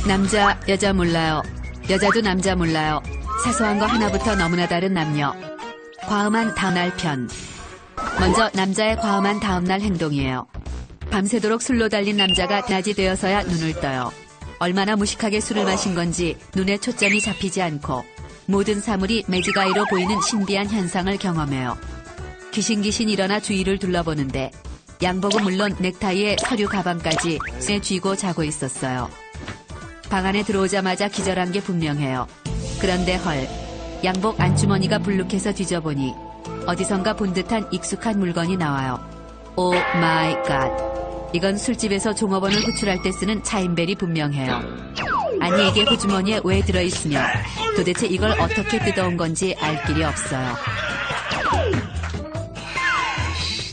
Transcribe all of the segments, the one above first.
남자, 여자 몰라요. 여자도 남자 몰라요. 사소한 거 하나부터 너무나 다른 남녀. 과음한 다음날 편. 먼저 남자의 과음한 다음날 행동이에요. 밤새도록 술로 달린 남자가 낮이 되어서야 눈을 떠요. 얼마나 무식하게 술을 마신 건지 눈에 초점이 잡히지 않고 모든 사물이 매지가이로 보이는 신비한 현상을 경험해요. 귀신귀신 일어나 주위를 둘러보는데 양복은 물론 넥타이에 서류 가방까지 손에 쥐고 자고 있었어요. 방 안에 들어오자마자 기절한 게 분명해요. 그런데 헐, 양복 안주머니가 불룩해서 뒤져보니 어디선가 본 듯한 익숙한 물건이 나와요. 오 마이 갓. 이건 술집에서 종업원을 호출할 때 쓰는 차인벨이 분명해요. 아니 이게 호주머니에 왜 들어있으며 도대체 이걸 어떻게 뜯어온 건지 알 길이 없어요.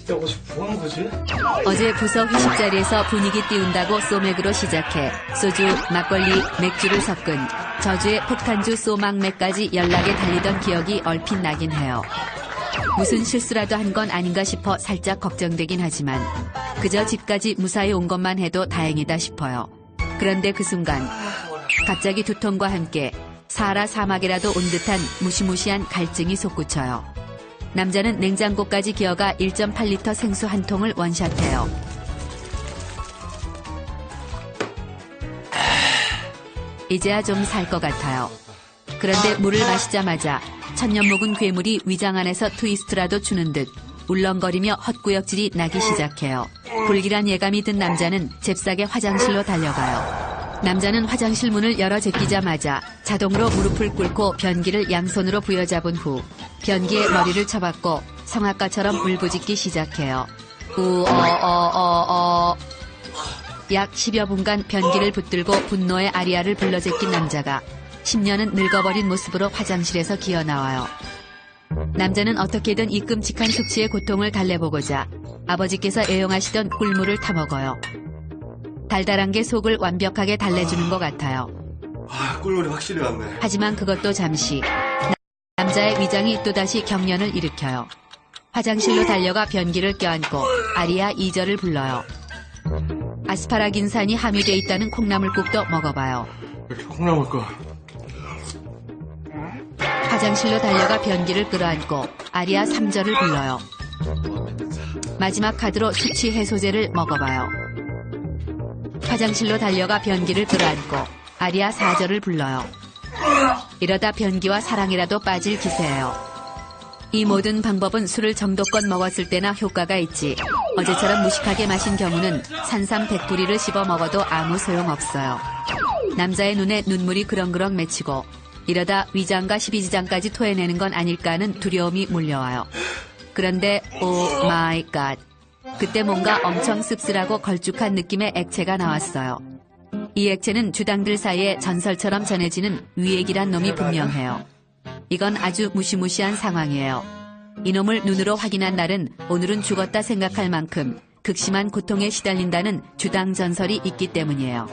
너 어제 뭐 하는 거지? 어제 부서 회식 자리에서 분위기 띄운다고 소맥으로 시작해 소주, 막걸리, 맥주를 섞은 저주의 폭탄주 소막맥까지 연락에 달리던 기억이 얼핏 나긴 해요. 무슨 실수라도 한 건 아닌가 싶어 살짝 걱정되긴 하지만 그저 집까지 무사히 온 것만 해도 다행이다 싶어요. 그런데 그 순간 갑자기 두통과 함께 사하라 사막이라도 온 듯한 무시무시한 갈증이 솟구쳐요. 남자는 냉장고까지 기어가 1.8리터 생수 한 통을 원샷해요. 이제야 좀 살 것 같아요. 그런데 물을 마시자마자 천년 묵은 괴물이 위장 안에서 트위스트라도 추는 듯 울렁거리며 헛구역질이 나기 시작해요. 불길한 예감이 든 남자는 잽싸게 화장실로 달려가요. 남자는 화장실 문을 열어 제끼자마자 자동으로 무릎을 꿇고 변기를 양손으로 부여잡은 후 변기에 머리를 쳐박고 성악가처럼 울부짖기 시작해요. 약 10여 분간 변기를 붙들고 분노의 아리아를 불러제낀 남자가 10년은 늙어버린 모습으로 화장실에서 기어나와요. 남자는 어떻게든 이 끔찍한 숙취의 고통을 달래보고자 아버지께서 애용하시던 꿀물을 타먹어요. 달달한 게 속을 완벽하게 달래주는 것 같아요. 꿀물이 확실히 왔네. 하지만 그것도 잠시. 남자의 위장이 또다시 경련을 일으켜요. 화장실로 달려가 변기를 껴안고 아리아 2절을 불러요. 아스파라긴산이 함유돼 있다는 콩나물국도 먹어봐요. 이렇게 콩나물국. 화장실로 달려가 변기를 끌어안고 아리아 3절을 불러요. 마지막 카드로 수치 해소제를 먹어봐요. 화장실로 달려가 변기를 끌어안고 아리아 4절을 불러요. 이러다 변기와 사랑이라도 빠질 기세예요. 이 모든 방법은 술을 정도껏 먹었을 때나 효과가 있지 어제처럼 무식하게 마신 경우는 산삼백부리를 씹어 먹어도 아무 소용없어요. 남자의 눈에 눈물이 그렁그렁 맺히고 이러다 위장과 십이지장까지 토해내는 건 아닐까 하는 두려움이 몰려와요. 그런데 오 마이 갓. 그때 뭔가 엄청 씁쓸하고 걸쭉한 느낌의 액체가 나왔어요. 이 액체는 주당들 사이에 전설처럼 전해지는 위액이란 놈이 분명해요. 이건 아주 무시무시한 상황이에요. 이놈을 눈으로 확인한 날은 오늘은 죽었다 생각할 만큼 극심한 고통에 시달린다는 주당 전설이 있기 때문이에요.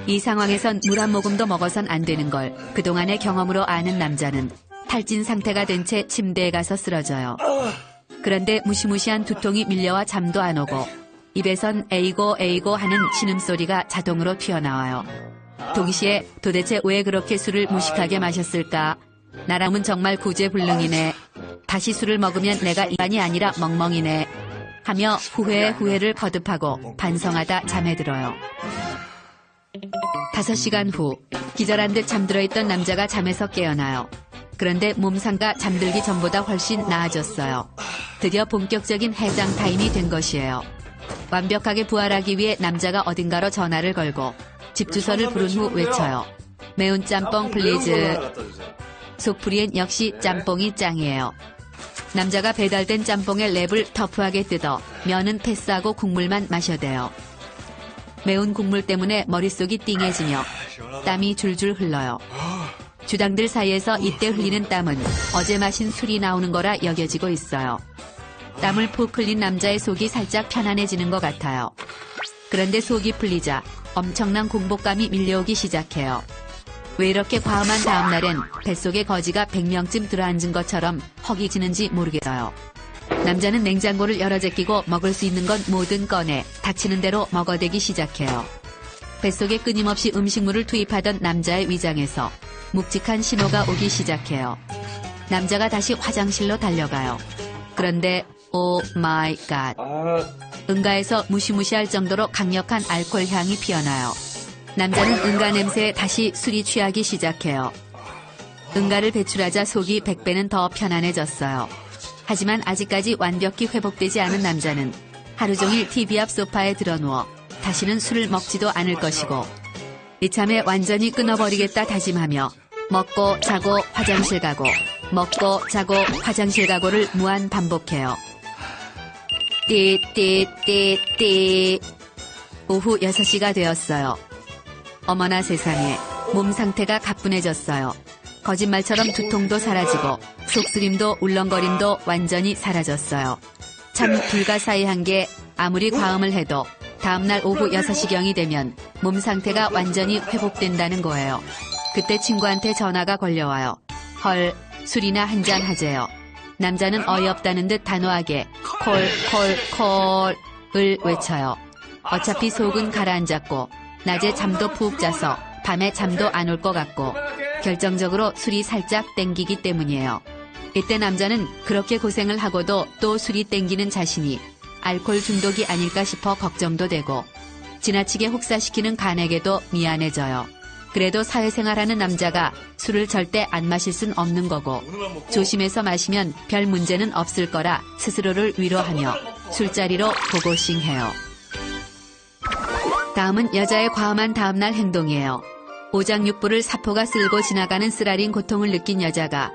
이 상황에선 물 한 모금도 먹어선 안 되는 걸 그동안의 경험으로 아는 남자는 탈진 상태가 된 채 침대에 가서 쓰러져요. 그런데 무시무시한 두통이 밀려와 잠도 안 오고 입에선 에이고 에이고 하는 신음소리가 자동으로 튀어나와요. 동시에 도대체 왜 그렇게 술을 무식하게 마셨을까? 나라면 정말 구제불능이네. 다시 술을 먹으면 내가 인간이 아니라 멍멍이네. 하며 후회에 후회를 거듭하고 반성하다 잠에 들어요. 5시간 후 기절한 듯 잠들어 있던 남자가 잠에서 깨어나요. 그런데 몸상과 잠들기 전보다 훨씬 나아졌어요. 드디어 본격적인 해장 타임이 된 것이에요. 완벽하게 부활하기 위해 남자가 어딘가로 전화를 걸고 집 주소를 부른 후 외쳐요. 매운 짬뽕 플리즈. 속풀이엔 역시 짬뽕이 짱이에요. 남자가 배달된 짬뽕의 랩을 터프하게 뜯어 면은 패스하고 국물만 마셔대요. 매운 국물 때문에 머릿속이 띵해지며 땀이 줄줄 흘러요. 주당들 사이에서 이때 흘리는 땀은 어제 마신 술이 나오는 거라 여겨지고 있어요. 땀을 푹 흘린 남자의 속이 살짝 편안해지는 것 같아요. 그런데 속이 풀리자 엄청난 공복감이 밀려오기 시작해요. 왜 이렇게 과음한 다음날엔 뱃속에 거지가 100명쯤 들어앉은 것처럼 허기지는지 모르겠어요. 남자는 냉장고를 열어 제끼고 먹을 수 있는 건 뭐든 꺼내 닥치는 대로 먹어대기 시작해요. 뱃속에 끊임없이 음식물을 투입하던 남자의 위장에서 묵직한 신호가 오기 시작해요. 남자가 다시 화장실로 달려가요. 그런데 오 마이 갓. 응가에서 무시무시할 정도로 강력한 알코올 향이 피어나요. 남자는 응가 냄새에 다시 술이 취하기 시작해요. 응가를 배출하자 속이 100배는 더 편안해졌어요. 하지만 아직까지 완벽히 회복되지 않은 남자는 하루 종일 TV 앞 소파에 드러누워 다시는 술을 먹지도 않을 것이고 이참에 완전히 끊어버리겠다 다짐하며 먹고 자고 화장실 가고 먹고 자고 화장실 가고를 무한 반복해요. 띠띠띠띠. 오후 6시가 되었어요. 어머나 세상에, 몸 상태가 가뿐해졌어요. 거짓말처럼 두통도 사라지고 속쓰림도 울렁거림도 완전히 사라졌어요. 참 불가사의한 게 아무리 과음을 해도 다음날 오후 6시경이 되면 몸 상태가 완전히 회복된다는 거예요. 그때 친구한테 전화가 걸려와요. 헐, 술이나 한잔 하재요. 남자는 어이없다는 듯 단호하게 콜을 외쳐요. 어차피 속은 가라앉았고 낮에 잠도 푹 자서 밤에 잠도 안 올 것 같고 결정적으로 술이 살짝 땡기기 때문이에요. 이때 남자는 그렇게 고생을 하고도 또 술이 땡기는 자신이 알코올 중독이 아닐까 싶어 걱정도 되고 지나치게 혹사시키는 간에게도 미안해져요. 그래도 사회생활하는 남자가 술을 절대 안 마실 순 없는 거고 조심해서 마시면 별 문제는 없을 거라 스스로를 위로하며 술자리로 고고싱해요. 다음은 여자의 과음한 다음날 행동이에요. 오장육부를 사포가 쓸고 지나가는 쓰라린 고통을 느낀 여자가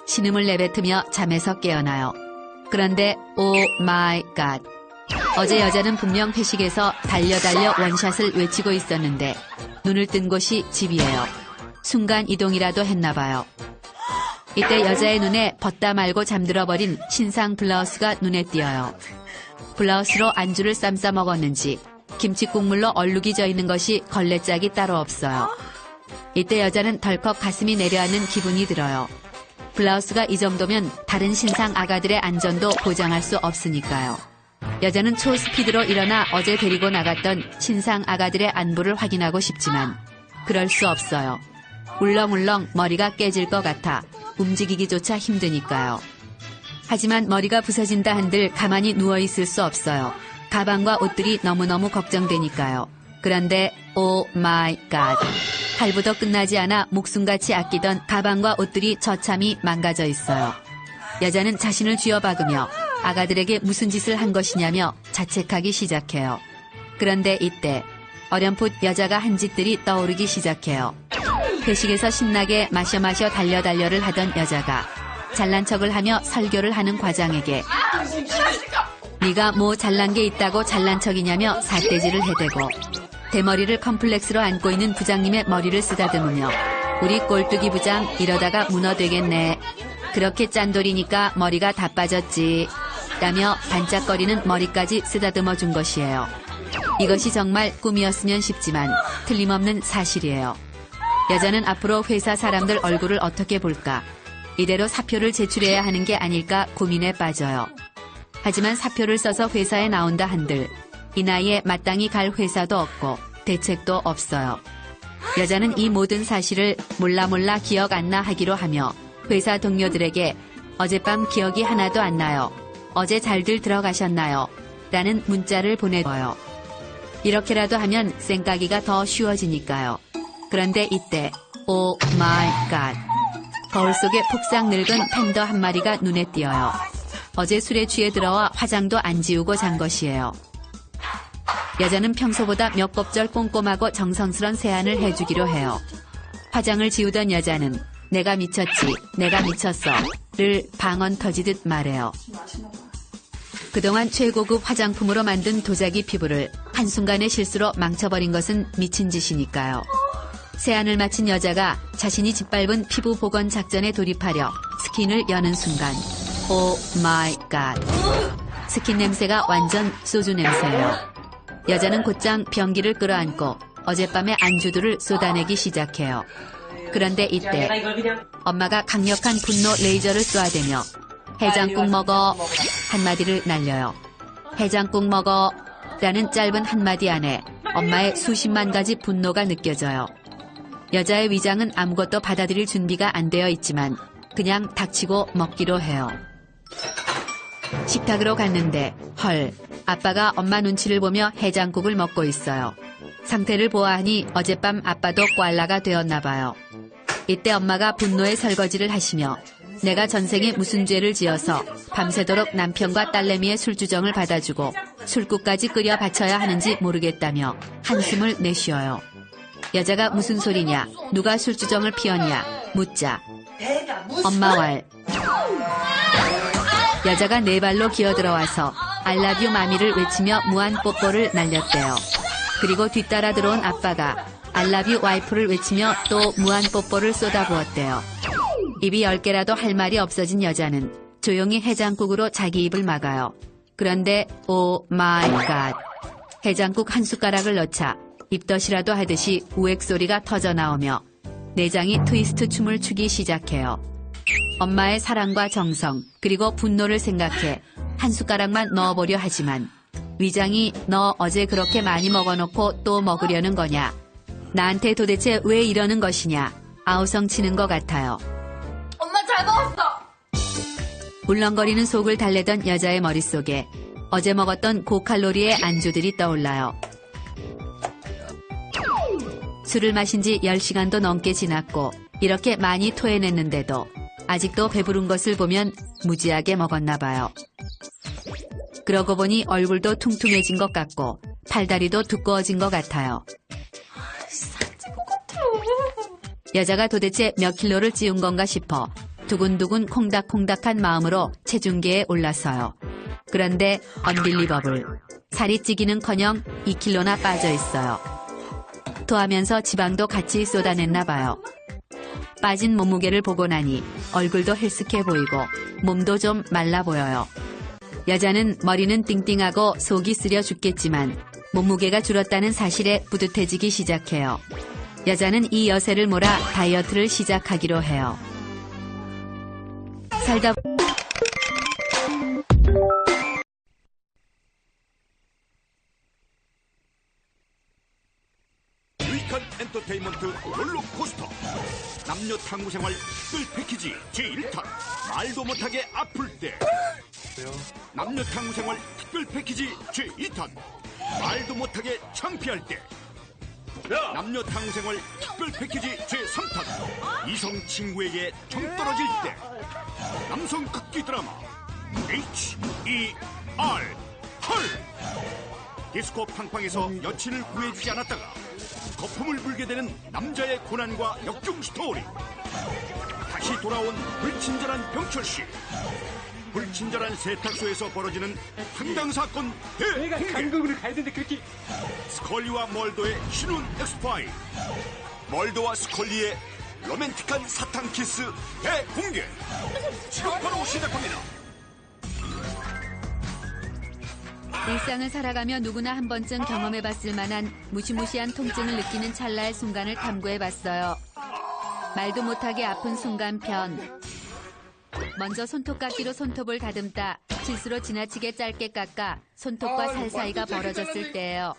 신음을 내뱉으며 잠에서 깨어나요. 그런데 오 마이 갓. 어제 여자는 분명 회식에서 달려 원샷을 외치고 있었는데 눈을 뜬 곳이 집이에요. 순간 이동이라도 했나봐요. 이때 여자의 눈에 벗다 말고 잠들어버린 신상 블라우스가 눈에 띄어요. 블라우스로 안주를 쌈싸 먹었는지 김치 국물로 얼룩이 져 있는 것이 걸레짝이 따로 없어요. 이때 여자는 덜컥 가슴이 내려앉는 기분이 들어요. 블라우스가 이 정도면 다른 신상 아가들의 안전도 보장할 수 없으니까요. 여자는 초스피드로 일어나 어제 데리고 나갔던 신상 아가들의 안부를 확인하고 싶지만 그럴 수 없어요. 울렁울렁 머리가 깨질 것 같아 움직이기조차 힘드니까요. 하지만 머리가 부서진다 한들 가만히 누워있을 수 없어요. 가방과 옷들이 너무너무 걱정되니까요. 그런데 오 마이 갓. 할부도 끝나지 않아 목숨같이 아끼던 가방과 옷들이 처참히 망가져 있어요. 여자는 자신을 쥐어박으며 아가들에게 무슨 짓을 한 것이냐며 자책하기 시작해요. 그런데 이때 어렴풋 여자가 한 짓들이 떠오르기 시작해요. 회식에서 신나게 마셔 달려를 하던 여자가 잘난 척을 하며 설교를 하는 과장에게 네가 뭐 잘난 게 있다고 잘난 척이냐며 삿대질을 해대고 대머리를 컴플렉스로 안고 있는 부장님의 머리를 쓰다듬으며 우리 꼴뚜기 부장 이러다가 문어 되겠네. 그렇게 짠돌이니까 머리가 다 빠졌지. 라며 반짝거리는 머리까지 쓰다듬어 준 것이에요. 이것이 정말 꿈이었으면 싶지만 틀림없는 사실이에요. 여자는 앞으로 회사 사람들 얼굴을 어떻게 볼까? 이대로 사표를 제출해야 하는 게 아닐까 고민에 빠져요. 하지만 사표를 써서 회사에 나온다 한들 이 나이에 마땅히 갈 회사도 없고 대책도 없어요. 여자는 이 모든 사실을 몰라 기억 안 나 하기로 하며 회사 동료들에게 어젯밤 기억이 하나도 안 나요. 어제 잘들 들어가셨나요? 라는 문자를 보내어요. 이렇게라도 하면 쌩까기가 더 쉬워지니까요. 그런데 이때 오 마이 갓. 거울 속에 폭삭 늙은 팬더 한 마리가 눈에 띄어요. 어제 술에 취해 들어와 화장도 안 지우고 잔 것이에요. 여자는 평소보다 몇 곱절 꼼꼼하고 정성스런 세안을 해주기로 해요. 화장을 지우던 여자는 내가 미쳤지, 내가 미쳤어 를 방언 터지듯 말해요. 그동안 최고급 화장품으로 만든 도자기 피부를 한순간의 실수로 망쳐버린 것은 미친 짓이니까요. 세안을 마친 여자가 자신이 짓밟은 피부 복원 작전에 돌입하려 스킨을 여는 순간 오 마이 갓. 스킨 냄새가 완전 소주 냄새예요. 여자는 곧장 변기를 끌어안고 어젯밤의 안주들을 쏟아내기 시작해요. 그런데 이때 엄마가 강력한 분노 레이저를 쏘아대며 해장국 먹어 한마디를 날려요. 해장국 먹어 라는 짧은 한마디 안에 엄마의 수십만 가지 분노가 느껴져요. 여자의 위장은 아무것도 받아들일 준비가 안 되어 있지만 그냥 닥치고 먹기로 해요. 식탁으로 갔는데 헐, 아빠가 엄마 눈치를 보며 해장국을 먹고 있어요. 상태를 보아하니 어젯밤 아빠도 꽐라가 되었나 봐요. 이때 엄마가 분노의 설거지를 하시며 내가 전생에 무슨 죄를 지어서 밤새도록 남편과 딸내미의 술주정을 받아주고 술국까지 끓여 바쳐야 하는지 모르겠다며 한숨을 내쉬어요. 여자가 무슨 소리냐, 누가 술주정을 피웠냐 묻자 엄마 왈. 여자가 네 발로 기어들어와서 I love you 마미를 외치며 무한 뽀뽀를 날렸대요. 그리고 뒤따라 들어온 아빠가 I love you 와이프를 외치며 또 무한 뽀뽀를 쏟아부었대요. 입이 10개라도 할 말이 없어진 여자는 조용히 해장국으로 자기 입을 막아요. 그런데 오 마이 갓, 해장국 한 숟가락을 넣자 입덧이라도 하듯이 우액 소리가 터져 나오며 내장이 트위스트 춤을 추기 시작해요. 엄마의 사랑과 정성 그리고 분노를 생각해 한 숟가락만 넣어보려 하지만 위장이 너 어제 그렇게 많이 먹어놓고 또 먹으려는 거냐, 나한테 도대체 왜 이러는 것이냐 아우성치는 것 같아요. 엄마 잘 먹었어. 울렁거리는 속을 달래던 여자의 머릿속에 어제 먹었던 고칼로리의 안주들이 떠올라요. 술을 마신 지 10시간도 넘게 지났고 이렇게 많이 토해냈는데도 아직도 배부른 것을 보면 무지하게 먹었나 봐요. 그러고 보니 얼굴도 퉁퉁해진 것 같고 팔다리도 두꺼워진 것 같아요. 여자가 도대체 몇 킬로를 찌운 건가 싶어 두근두근 콩닥콩닥한 마음으로 체중계에 올랐어요. 그런데 언빌리버블, 살이 찌기는커녕 2킬로나 빠져 있어요. 토하면서 지방도 같이 쏟아냈나 봐요. 빠진 몸무게를 보고 나니 얼굴도 헬쓱해 보이고 몸도 좀 말라 보여요. 여자는 머리는 띵띵하고 속이 쓰려 죽겠지만 몸무게가 줄었다는 사실에 뿌듯해지기 시작해요. 여자는 이 여세를 몰아 다이어트를 시작하기로 해요. 살다 유익한 엔터테인먼트 롤러코스터 남녀 탐구 생활 특별 패키지 제1탄 말도 못하게 아플 때. 남녀 탐구 생활 특별 패키지 제2탄 말도 못하게 창피할 때. 남녀 탐구 생활 특별 패키지 제3탄 이성 친구에게 정 떨어질 때. 남성 극기 드라마 H.E.R. 헐. 디스코 팡팡에서 여친을 구해주지 않았다가 거품을 물게 되는 남자의 고난과 역경 스토리. 다시 돌아온 불친절한 병철씨. 불친절한 세탁소에서 벌어지는 황당 사건 내가 대공개. 강국으로 가야 되는데 그렇게. 스컬리와 멀더의 신혼 엑스파일. 멀더와 스컬리의 로맨틱한 사탕 키스 대공개. 지금 바로 시작합니다. 일상을 살아가며 누구나 한 번쯤 경험해봤을 만한 무시무시한 통증을 느끼는 찰나의 순간을 탐구해봤어요. 말도 못하게 아픈 순간 편. 먼저 손톱깎이로 손톱을 다듬다 실수로 지나치게 짧게 깎아 손톱과 살 사이가 벌어졌을 때예요.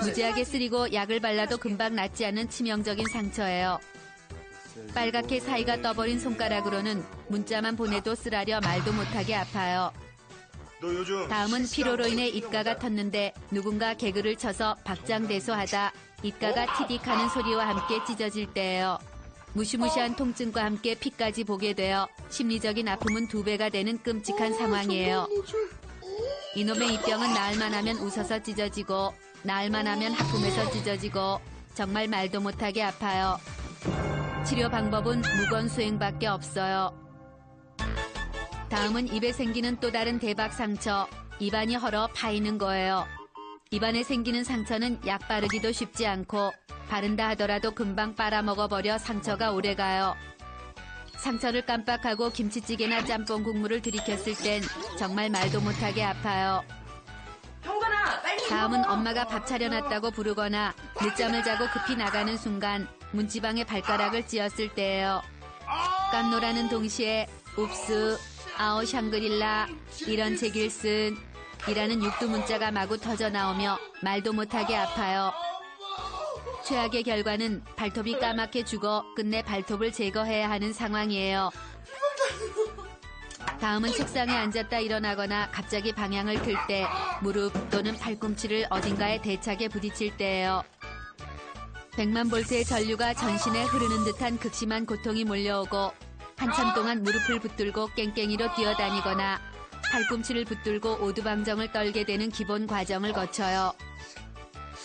무지하게 쓰리고 약을 발라도 금방 낫지 않는 치명적인 상처예요. 빨갛게 사이가 떠버린 손가락으로는 문자만 보내도 쓰라려 말도 못하게 아파요. 너 요즘 다음은 피로로 인해 입가가 텄는데 누군가 개그를 쳐서 박장대소하다 입가가 티딕하는 소리와 함께 찢어질 때예요. 무시무시한 통증과 함께 피까지 보게 되어 심리적인 아픔은 2배가 되는 끔찍한 상황이에요. 이놈의 이 병은 나을만 하면 웃어서 찢어지고 나을만 하면 하품해서 찢어지고 정말 말도 못하게 아파요. 치료 방법은 무건수행밖에 없어요. 다음은 입에 생기는 또 다른 대박 상처, 입안이 헐어 파이는 거예요. 입안에 생기는 상처는 약 바르기도 쉽지 않고 바른다 하더라도 금방 빨아먹어버려 상처가 오래가요. 상처를 깜빡하고 김치찌개나 짬뽕 국물을 들이켰을 땐 정말 말도 못하게 아파요. 다음은 엄마가 밥 차려놨다고 부르거나 늦잠을 자고 급히 나가는 순간 문지방에 발가락을 찧었을 때예요. 깜노라는 동시에 옵스, 아오 샹그릴라 이런 책일 쓴 이라는 육두 문자가 마구 터져 나오며 말도 못하게 아파요. 최악의 결과는 발톱이 까맣게 죽어 끝내 발톱을 제거해야 하는 상황이에요. 다음은 책상에 앉았다 일어나거나 갑자기 방향을 틀 때 무릎 또는 팔꿈치를 어딘가에 대차게 부딪힐 때예요. 100만 볼트의 전류가 전신에 흐르는 듯한 극심한 고통이 몰려오고 한참 동안 무릎을 붙들고 깽깽이로 뛰어다니거나 팔꿈치를 붙들고 오두방정을 떨게 되는 기본 과정을 거쳐요.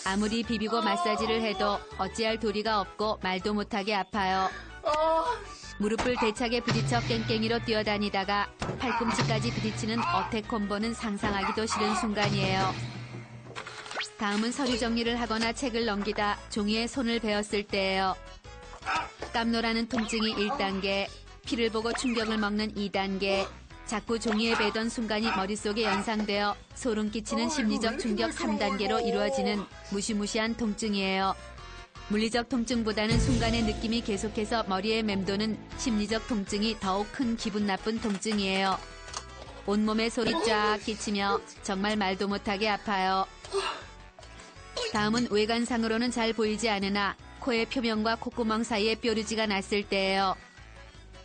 아무리 비비고 마사지를 해도 어찌할 도리가 없고 말도 못하게 아파요. 무릎을 대차게 부딪혀 깽깽이로 뛰어다니다가 팔꿈치까지 부딪히는 어택 콤보는 상상하기도 싫은 순간이에요. 다음은 서류 정리를 하거나 책을 넘기다 종이에 손을 베었을 때예요. 깜놀하는 통증이 1단계, 피를 보고 충격을 먹는 2단계, 자꾸 종이에 베던 순간이 머릿속에 연상되어 소름 끼치는 심리적 충격 3단계로 이루어지는 무시무시한 통증이에요. 물리적 통증보다는 순간의 느낌이 계속해서 머리에 맴도는 심리적 통증이 더욱 큰 기분 나쁜 통증이에요. 온몸에 소리 쫙 끼치며 정말 말도 못하게 아파요. 다음은 외관상으로는 잘 보이지 않으나 코의 표면과 콧구멍 사이에 뾰루지가 났을 때예요.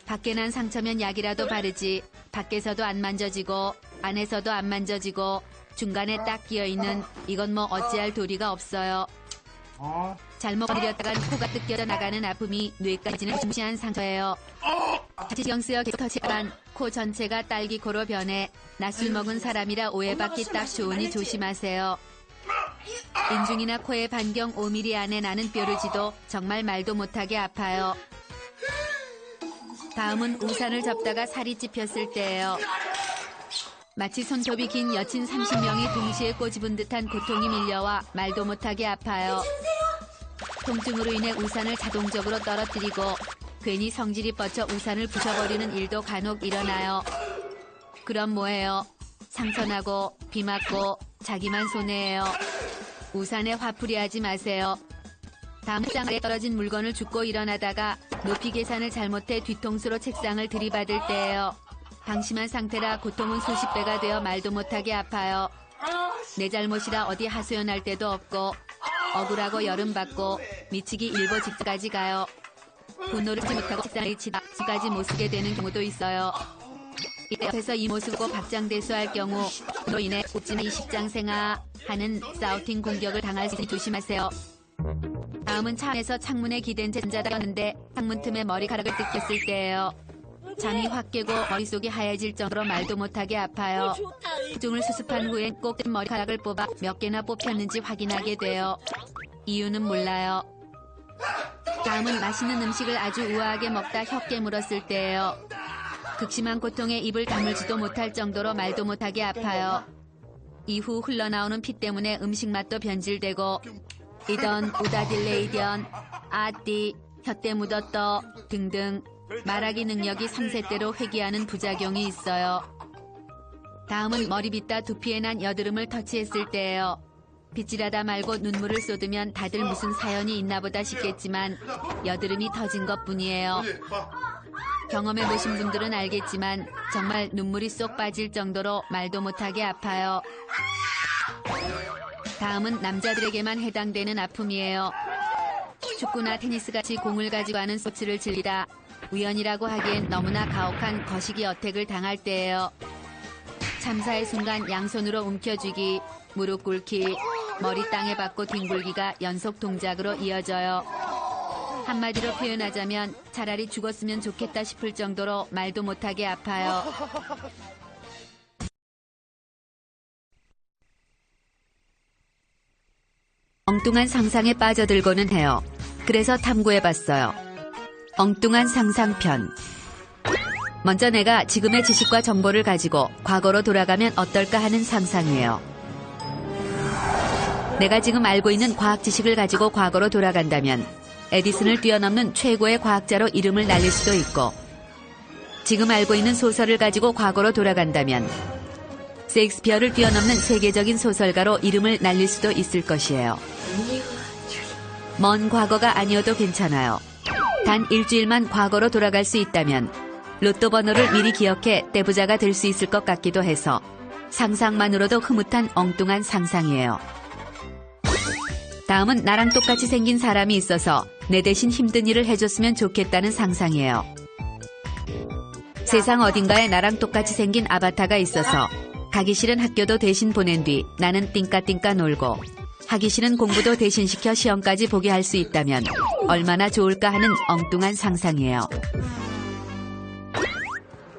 밖에 난 상처면 약이라도 바르지 밖에서도 안 만져지고 안에서도 안 만져지고 중간에 딱 끼어있는 이건 뭐 어찌할 도리가 없어요. 잘못 들였다간 코가 뜯겨져 나가는 아픔이 뇌까지는 중시한 상처예요. 자칫 신경 쓰여 계속 터치하면 코 전체가 딸기코로 변해 낯술 먹은 사람이라 오해받기 딱 좋으니 조심하세요. 인중이나 코의 반경 5mm 안에 나는 뾰루지도 정말 말도 못하게 아파요. 다음은 우산을 접다가 살이 찝혔을 때예요. 마치 손톱이 긴 여친 30명이 동시에 꼬집은 듯한 고통이 밀려와 말도 못하게 아파요. 통증으로 인해 우산을 자동적으로 떨어뜨리고 괜히 성질이 뻗쳐 우산을 부셔버리는 일도 간혹 일어나요. 그럼 뭐해요? 상처나고 비 맞고 자기만 손해예요. 우산에 화풀이하지 마세요. 다음 책상에 떨어진 물건을 줍고 일어나다가 높이 계산을 잘못해 뒤통수로 책상을 들이받을 때예요. 방심한 상태라 고통은 수십 배가 되어 말도 못하게 아파요. 내 잘못이라 어디 하소연할 데도 없고 억울하고 열음받고 미치기 일보 직전까지 가요. 분노를 하지 못하고 책상을 치다 집까지 못 쓰게 되는 경우도 있어요. 이때 옆에서 이 모습고 박장대소할 경우 로 인해 웃지마 이 직장생아 하는 사우팅 공격을 당할 수 있으니 조심하세요. 다음은 차 안에서 창문에 기댄 채 잠자다였는데 창문 틈에 머리카락을 뜯겼을 때예요. 잠이 확 깨고 머릿속이 하얘질 정도로 말도 못하게 아파요. 수중을 수습한 후엔 꼭 뜬 머리카락을 뽑아 몇 개나 뽑혔는지 확인하게 돼요. 이유는 몰라요. 다음은 맛있는 음식을 아주 우아하게 먹다 혀 깨물었을 때예요. 극심한 고통에 입을 다물지도 못할 정도로 말도 못하게 아파요. 이후 흘러나오는 피 때문에 음식 맛도 변질되고 이던 우다딜레이던 아띠 혀때 묻었더 등등 말하기 능력이 3세대로 회귀하는 부작용이 있어요. 다음은 머리 빗다 두피에 난 여드름을 터치했을 때예요. 빗질하다 말고 눈물을 쏟으면 다들 무슨 사연이 있나 보다 싶겠지만 여드름이 터진 것뿐이에요. 경험해보신 분들은 알겠지만 정말 눈물이 쏙 빠질 정도로 말도 못하게 아파요. 다음은 남자들에게만 해당되는 아픔이에요. 축구나 테니스같이 공을 가지고 하는 스포츠를 즐기다 우연이라고 하기엔 너무나 가혹한 거시기 어택을 당할 때예요. 참사의 순간 양손으로 움켜쥐기, 무릎 꿇기, 머리 땅에 박고 뒹굴기가 연속 동작으로 이어져요. 한마디로 표현하자면 차라리 죽었으면 좋겠다 싶을 정도로 말도 못하게 아파요. 엉뚱한 상상에 빠져들고는 해요. 그래서 탐구해봤어요. 엉뚱한 상상편. 먼저 내가 지금의 지식과 정보를 가지고 과거로 돌아가면 어떨까 하는 상상이에요. 내가 지금 알고 있는 과학 지식을 가지고 과거로 돌아간다면 에디슨을 뛰어넘는 최고의 과학자로 이름을 날릴 수도 있고, 지금 알고 있는 소설을 가지고 과거로 돌아간다면 셰익스피어를 뛰어넘는 세계적인 소설가로 이름을 날릴 수도 있을 것이에요. 먼 과거가 아니어도 괜찮아요. 단 일주일만 과거로 돌아갈 수 있다면 로또 번호를 미리 기억해 떼부자가 될 수 있을 것 같기도 해서 상상만으로도 흐뭇한 엉뚱한 상상이에요. 다음은 나랑 똑같이 생긴 사람이 있어서 내 대신 힘든 일을 해줬으면 좋겠다는 상상이에요. 세상 어딘가에 나랑 똑같이 생긴 아바타가 있어서 가기 싫은 학교도 대신 보낸 뒤 나는 띵까띵까 놀고 하기 싫은 공부도 대신 시켜 시험까지 보게 할 수 있다면 얼마나 좋을까 하는 엉뚱한 상상이에요.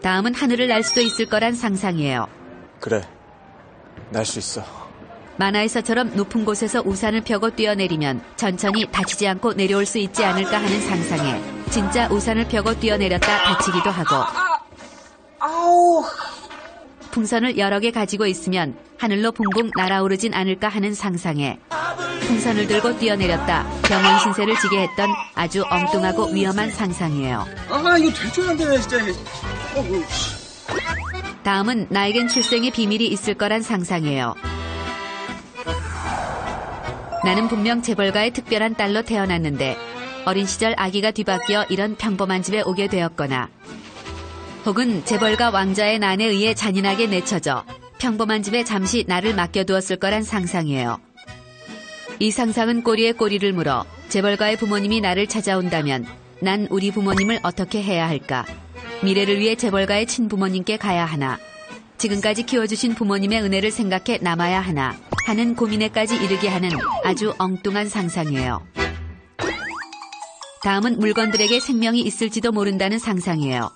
다음은 하늘을 날 수도 있을 거란 상상이에요. 그래, 날 수 있어. 만화에서처럼 높은 곳에서 우산을 펴고 뛰어내리면 천천히 다치지 않고 내려올 수 있지 않을까 하는 상상에 진짜 우산을 펴고 뛰어내렸다 다치기도 하고 풍선을 여러 개 가지고 있으면 하늘로 붕붕 날아오르진 않을까 하는 상상에 풍선을 들고 뛰어내렸다 병원 신세를 지게 했던 아주 엉뚱하고 위험한 상상이에요. 이거 되죠 안 되네 진짜. 다음은 나에겐 출생의 비밀이 있을 거란 상상이에요. 나는 분명 재벌가의 특별한 딸로 태어났는데 어린 시절 아기가 뒤바뀌어 이런 평범한 집에 오게 되었거나 혹은 재벌가 왕자의 난에 의해 잔인하게 내쳐져 평범한 집에 잠시 나를 맡겨두었을 거란 상상이에요. 이 상상은 꼬리에 꼬리를 물어 재벌가의 부모님이 나를 찾아온다면 난 우리 부모님을 어떻게 해야 할까? 미래를 위해 재벌가의 친부모님께 가야 하나? 지금까지 키워주신 부모님의 은혜를 생각해 남아야 하나? 하는 고민에까지 이르게 하는 아주 엉뚱한 상상이에요. 다음은 물건들에게 생명이 있을지도 모른다는 상상이에요.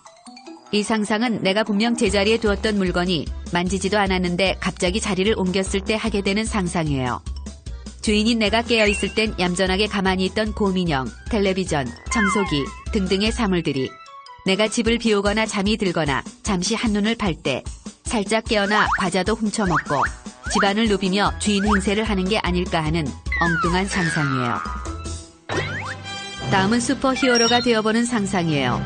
이 상상은 내가 분명 제자리에 두었던 물건이 만지지도 않았는데 갑자기 자리를 옮겼을 때 하게 되는 상상이에요. 주인인 내가 깨어있을 땐 얌전하게 가만히 있던 곰인형, 텔레비전, 청소기 등등의 사물들이 내가 집을 비우거나 잠이 들거나 잠시 한눈을 팔 때 살짝 깨어나 과자도 훔쳐먹고 집안을 누비며 주인 행세를 하는 게 아닐까 하는 엉뚱한 상상이에요. 다음은 슈퍼히어로가 되어보는 상상이에요.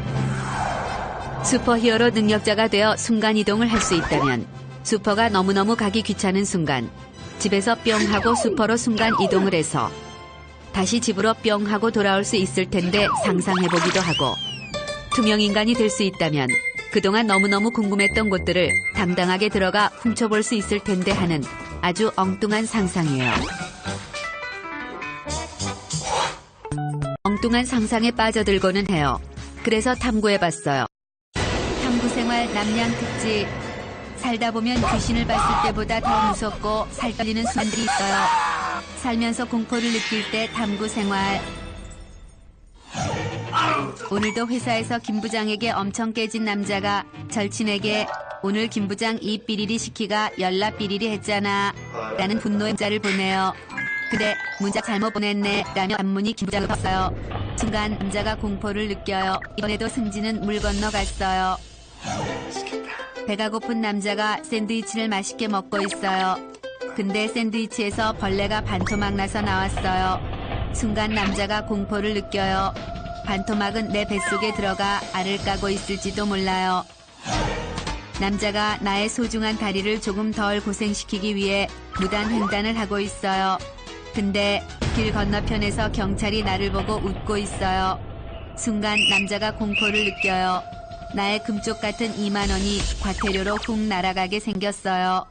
슈퍼히어로 능력자가 되어 순간이동을 할 수 있다면 슈퍼가 너무너무 가기 귀찮은 순간 집에서 뿅 하고 슈퍼로 순간이동을 해서 다시 집으로 뿅 하고 돌아올 수 있을 텐데 상상해보기도 하고 투명인간이 될 수 있다면 그동안 너무너무 궁금했던 곳들을 당당하게 들어가 훔쳐볼 수 있을 텐데 하는 아주 엉뚱한 상상이에요. 엉뚱한 상상에 빠져들고는 해요. 그래서 탐구해봤어요. 탐구생활 남양특집. 살다 보면 귀신을 봤을 때보다 더 무섭고 살떨리는 순간들이 있어요. 살면서 공포를 느낄 때 탐구생활. 오늘도 회사에서 김 부장에게 엄청 깨진 남자가 절친에게 오늘 김 부장 이 삐리리 시키가 연락 삐리리 했잖아 라는 분노의 문자를 보내요. 근데 문자 잘못 보냈네 라며 단문이 김 부장을 봤어요. 순간 남자가 공포를 느껴요. 이번에도 승진은 물 건너 갔어요. 배가 고픈 남자가 샌드위치를 맛있게 먹고 있어요. 근데 샌드위치에서 벌레가 반토막 나서 나왔어요. 순간 남자가 공포를 느껴요. 반토막은 내 뱃속에 들어가 알을 까고 있을지도 몰라요. 남자가 나의 소중한 다리를 조금 덜 고생시키기 위해 무단 횡단을 하고 있어요. 근데 길 건너편에서 경찰이 나를 보고 웃고 있어요. 순간 남자가 공포를 느껴요. 나의 금쪽 같은 2만 원이 과태료로 훅 날아가게 생겼어요.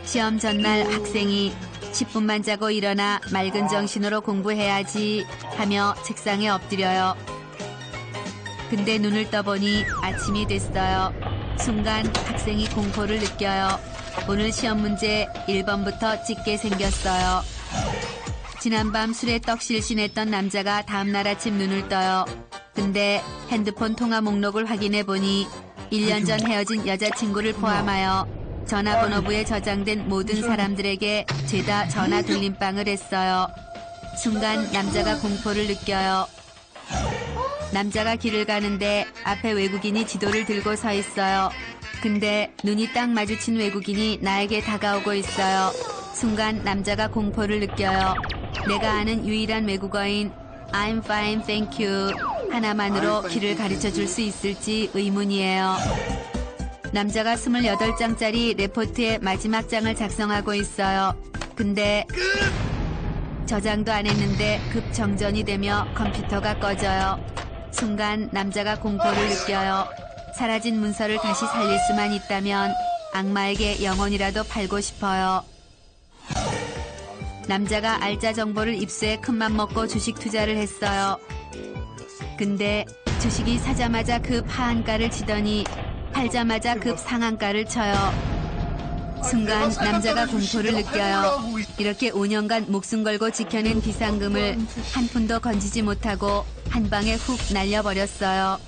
시험 전날 학생이 10분만 자고 일어나 맑은 정신으로 공부해야지 하며 책상에 엎드려요. 근데 눈을 떠보니 아침이 됐어요. 순간 학생이 공포를 느껴요. 오늘 시험 문제 1번부터 찍게 생겼어요. 지난밤 술에 떡실신했던 남자가 다음날 아침 눈을 떠요. 근데 핸드폰 통화 목록을 확인해보니 1년 전 헤어진 여자친구를 포함하여 전화번호부에 저장된 모든 사람들에게 죄다 전화 돌림빵을 했어요. 순간 남자가 공포를 느껴요. 남자가 길을 가는데 앞에 외국인이 지도를 들고 서 있어요. 근데 눈이 딱 마주친 외국인이 나에게 다가오고 있어요. 순간 남자가 공포를 느껴요. 내가 아는 유일한 외국어인 I'm fine, thank you 하나만으로 길을 가르쳐 줄 수 있을지 의문이에요. 남자가 28장짜리 레포트의 마지막 장을 작성하고 있어요. 근데 저장도 안 했는데 급 정전이 되며 컴퓨터가 꺼져요. 순간 남자가 공포를 느껴요. 사라진 문서를 다시 살릴 수만 있다면 악마에게 영혼이라도 팔고 싶어요. 남자가 알짜 정보를 입수해 큰맘 먹고 주식 투자를 했어요. 근데 주식이 사자마자 급 하한가를 치더니 팔자마자 급 상한가를 쳐요. 순간 남자가 공포를 느껴요. 이렇게 5년간 목숨 걸고 지켜낸 비상금을 한 푼도 건지지 못하고 한 방에 훅 날려버렸어요.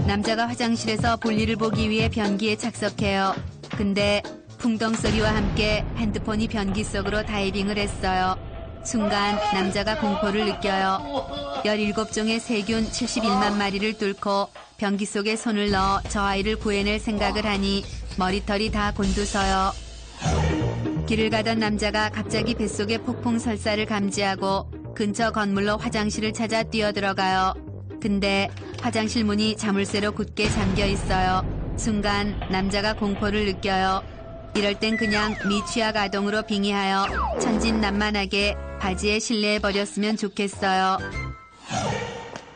남자가 화장실에서 볼일을 보기 위해 변기에 착석해요. 근데 풍덩 소리와 함께 핸드폰이 변기 속으로 다이빙을 했어요. 순간 남자가 공포를 느껴요. 17종의 세균 71만 마리를 뚫고 변기 속에 손을 넣어 저 아이를 구해낼 생각을 하니 머리털이 다 곤두서요. 길을 가던 남자가 갑자기 뱃속에 폭풍 설사를 감지하고 근처 건물로 화장실을 찾아 뛰어들어가요. 근데 화장실 문이 자물쇠로 굳게 잠겨 있어요. 순간 남자가 공포를 느껴요. 이럴 땐 그냥 미취학 아동으로 빙의하여 천진난만하게 바지에 실내해버렸으면 좋겠어요.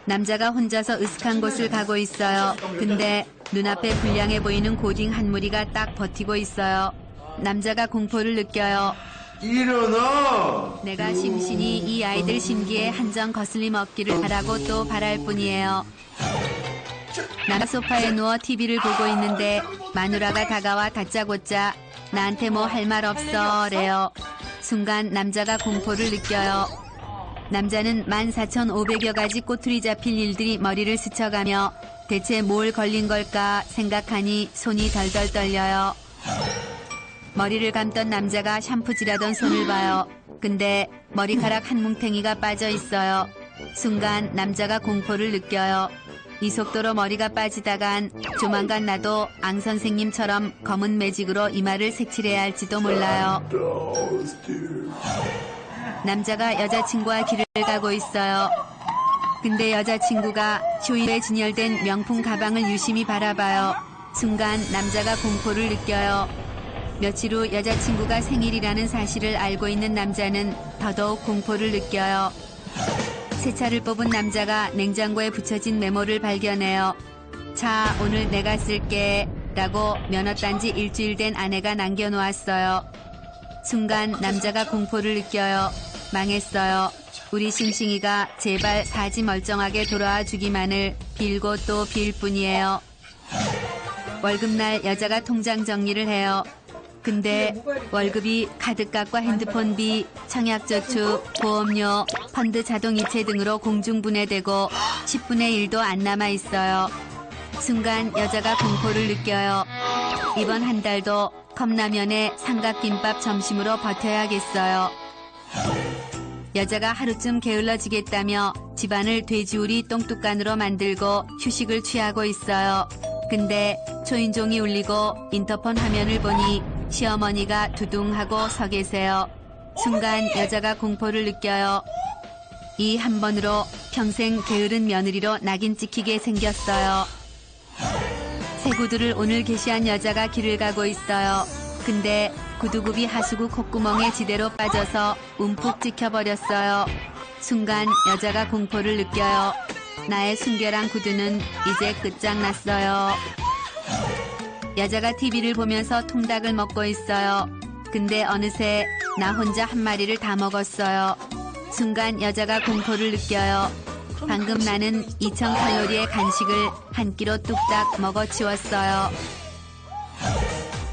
남자가 혼자서 으슥한 곳을 가고 있어요. 근데 눈앞에 불량해 보이는 고딩 한 무리가 딱 버티고 있어요. 남자가 공포를 느껴요. 일어나! 내가 심신이 이 아이들 심기에 한정 거슬림 없기를 바라고 또 바랄 뿐이에요. 나가 소파에 누워 TV를 보고 있는데 마누라가 다가와 다짜고짜 나한테 뭐 할 말 없어 래요. 순간 남자가 공포를 느껴요. 남자는 14,500여 가지 꼬투리 잡힐 일들이 머리를 스쳐가며 대체 뭘 걸린 걸까 생각하니 손이 덜덜 떨려요. 머리를 감던 남자가 샴푸질하던 손을 봐요. 근데 머리카락 한 뭉탱이가 빠져 있어요. 순간 남자가 공포를 느껴요. 이 속도로 머리가 빠지다간 조만간 나도 앙 선생님처럼 검은 매직으로 이마를 색칠해야 할지도 몰라요. 남자가 여자친구와 길을 가고 있어요. 근데 여자친구가 쇼일에 진열된 명품 가방을 유심히 바라봐요. 순간 남자가 공포를 느껴요. 며칠 후 여자친구가 생일이라는 사실을 알고 있는 남자는 더더욱 공포를 느껴요. 새 차를 뽑은 남자가 냉장고에 붙여진 메모를 발견해요. 자, 오늘 내가 쓸게 라고 면허 딴 지 일주일 된 아내가 남겨놓았어요. 순간 남자가 공포를 느껴요. 망했어요. 우리 싱싱이가 제발 사지 멀쩡하게 돌아와 주기만을 빌고 또 빌 뿐이에요. 월급날 여자가 통장 정리를 해요. 근데 월급이 카드값과 핸드폰비, 청약저축, 보험료, 펀드 자동이체 등으로 공중분해되고 10분의 1도 안 남아있어요. 순간 여자가 공포를 느껴요. 이번 한 달도 컵라면에 삼각김밥 점심으로 버텨야겠어요. 여자가 하루쯤 게을러지겠다며 집안을 돼지우리 똥뚝간으로 만들고 휴식을 취하고 있어요. 근데 초인종이 울리고 인터폰 화면을 보니 시어머니가 두둥하고 서 계세요. 순간 여자가 공포를 느껴요. 이 한 번으로 평생 게으른 며느리로 낙인 찍히게 생겼어요. 새 구두를 오늘 게시한 여자가 길을 가고 있어요. 근데 구두굽이 하수구 콧구멍에 지대로 빠져서 움푹 찍혀버렸어요. 순간 여자가 공포를 느껴요. 나의 순결한 구두는 이제 끝장났어요. 여자가 TV를 보면서 통닭을 먹고 있어요. 근데 어느새 나 혼자 한 마리를 다 먹었어요. 순간 여자가 공포를 느껴요. 방금 나는 2000칼로리의 간식을 한 끼로 뚝딱 먹어치웠어요.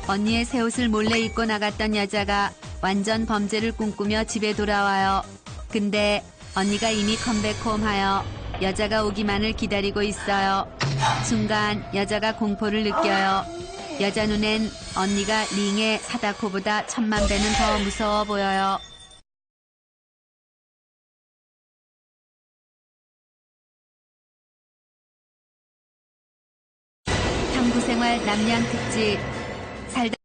언니의 새 옷을 몰래 입고 나갔던 여자가 완전 범죄를 꿈꾸며 집에 돌아와요. 근데 언니가 이미 컴백홈하여 여자가 오기만을 기다리고 있어요. 순간 여자가 공포를 느껴요. 여자 눈엔 언니가 링의 사다코보다 1000만 배는 더 무서워 보여요. 탐구생활 남양특집 살다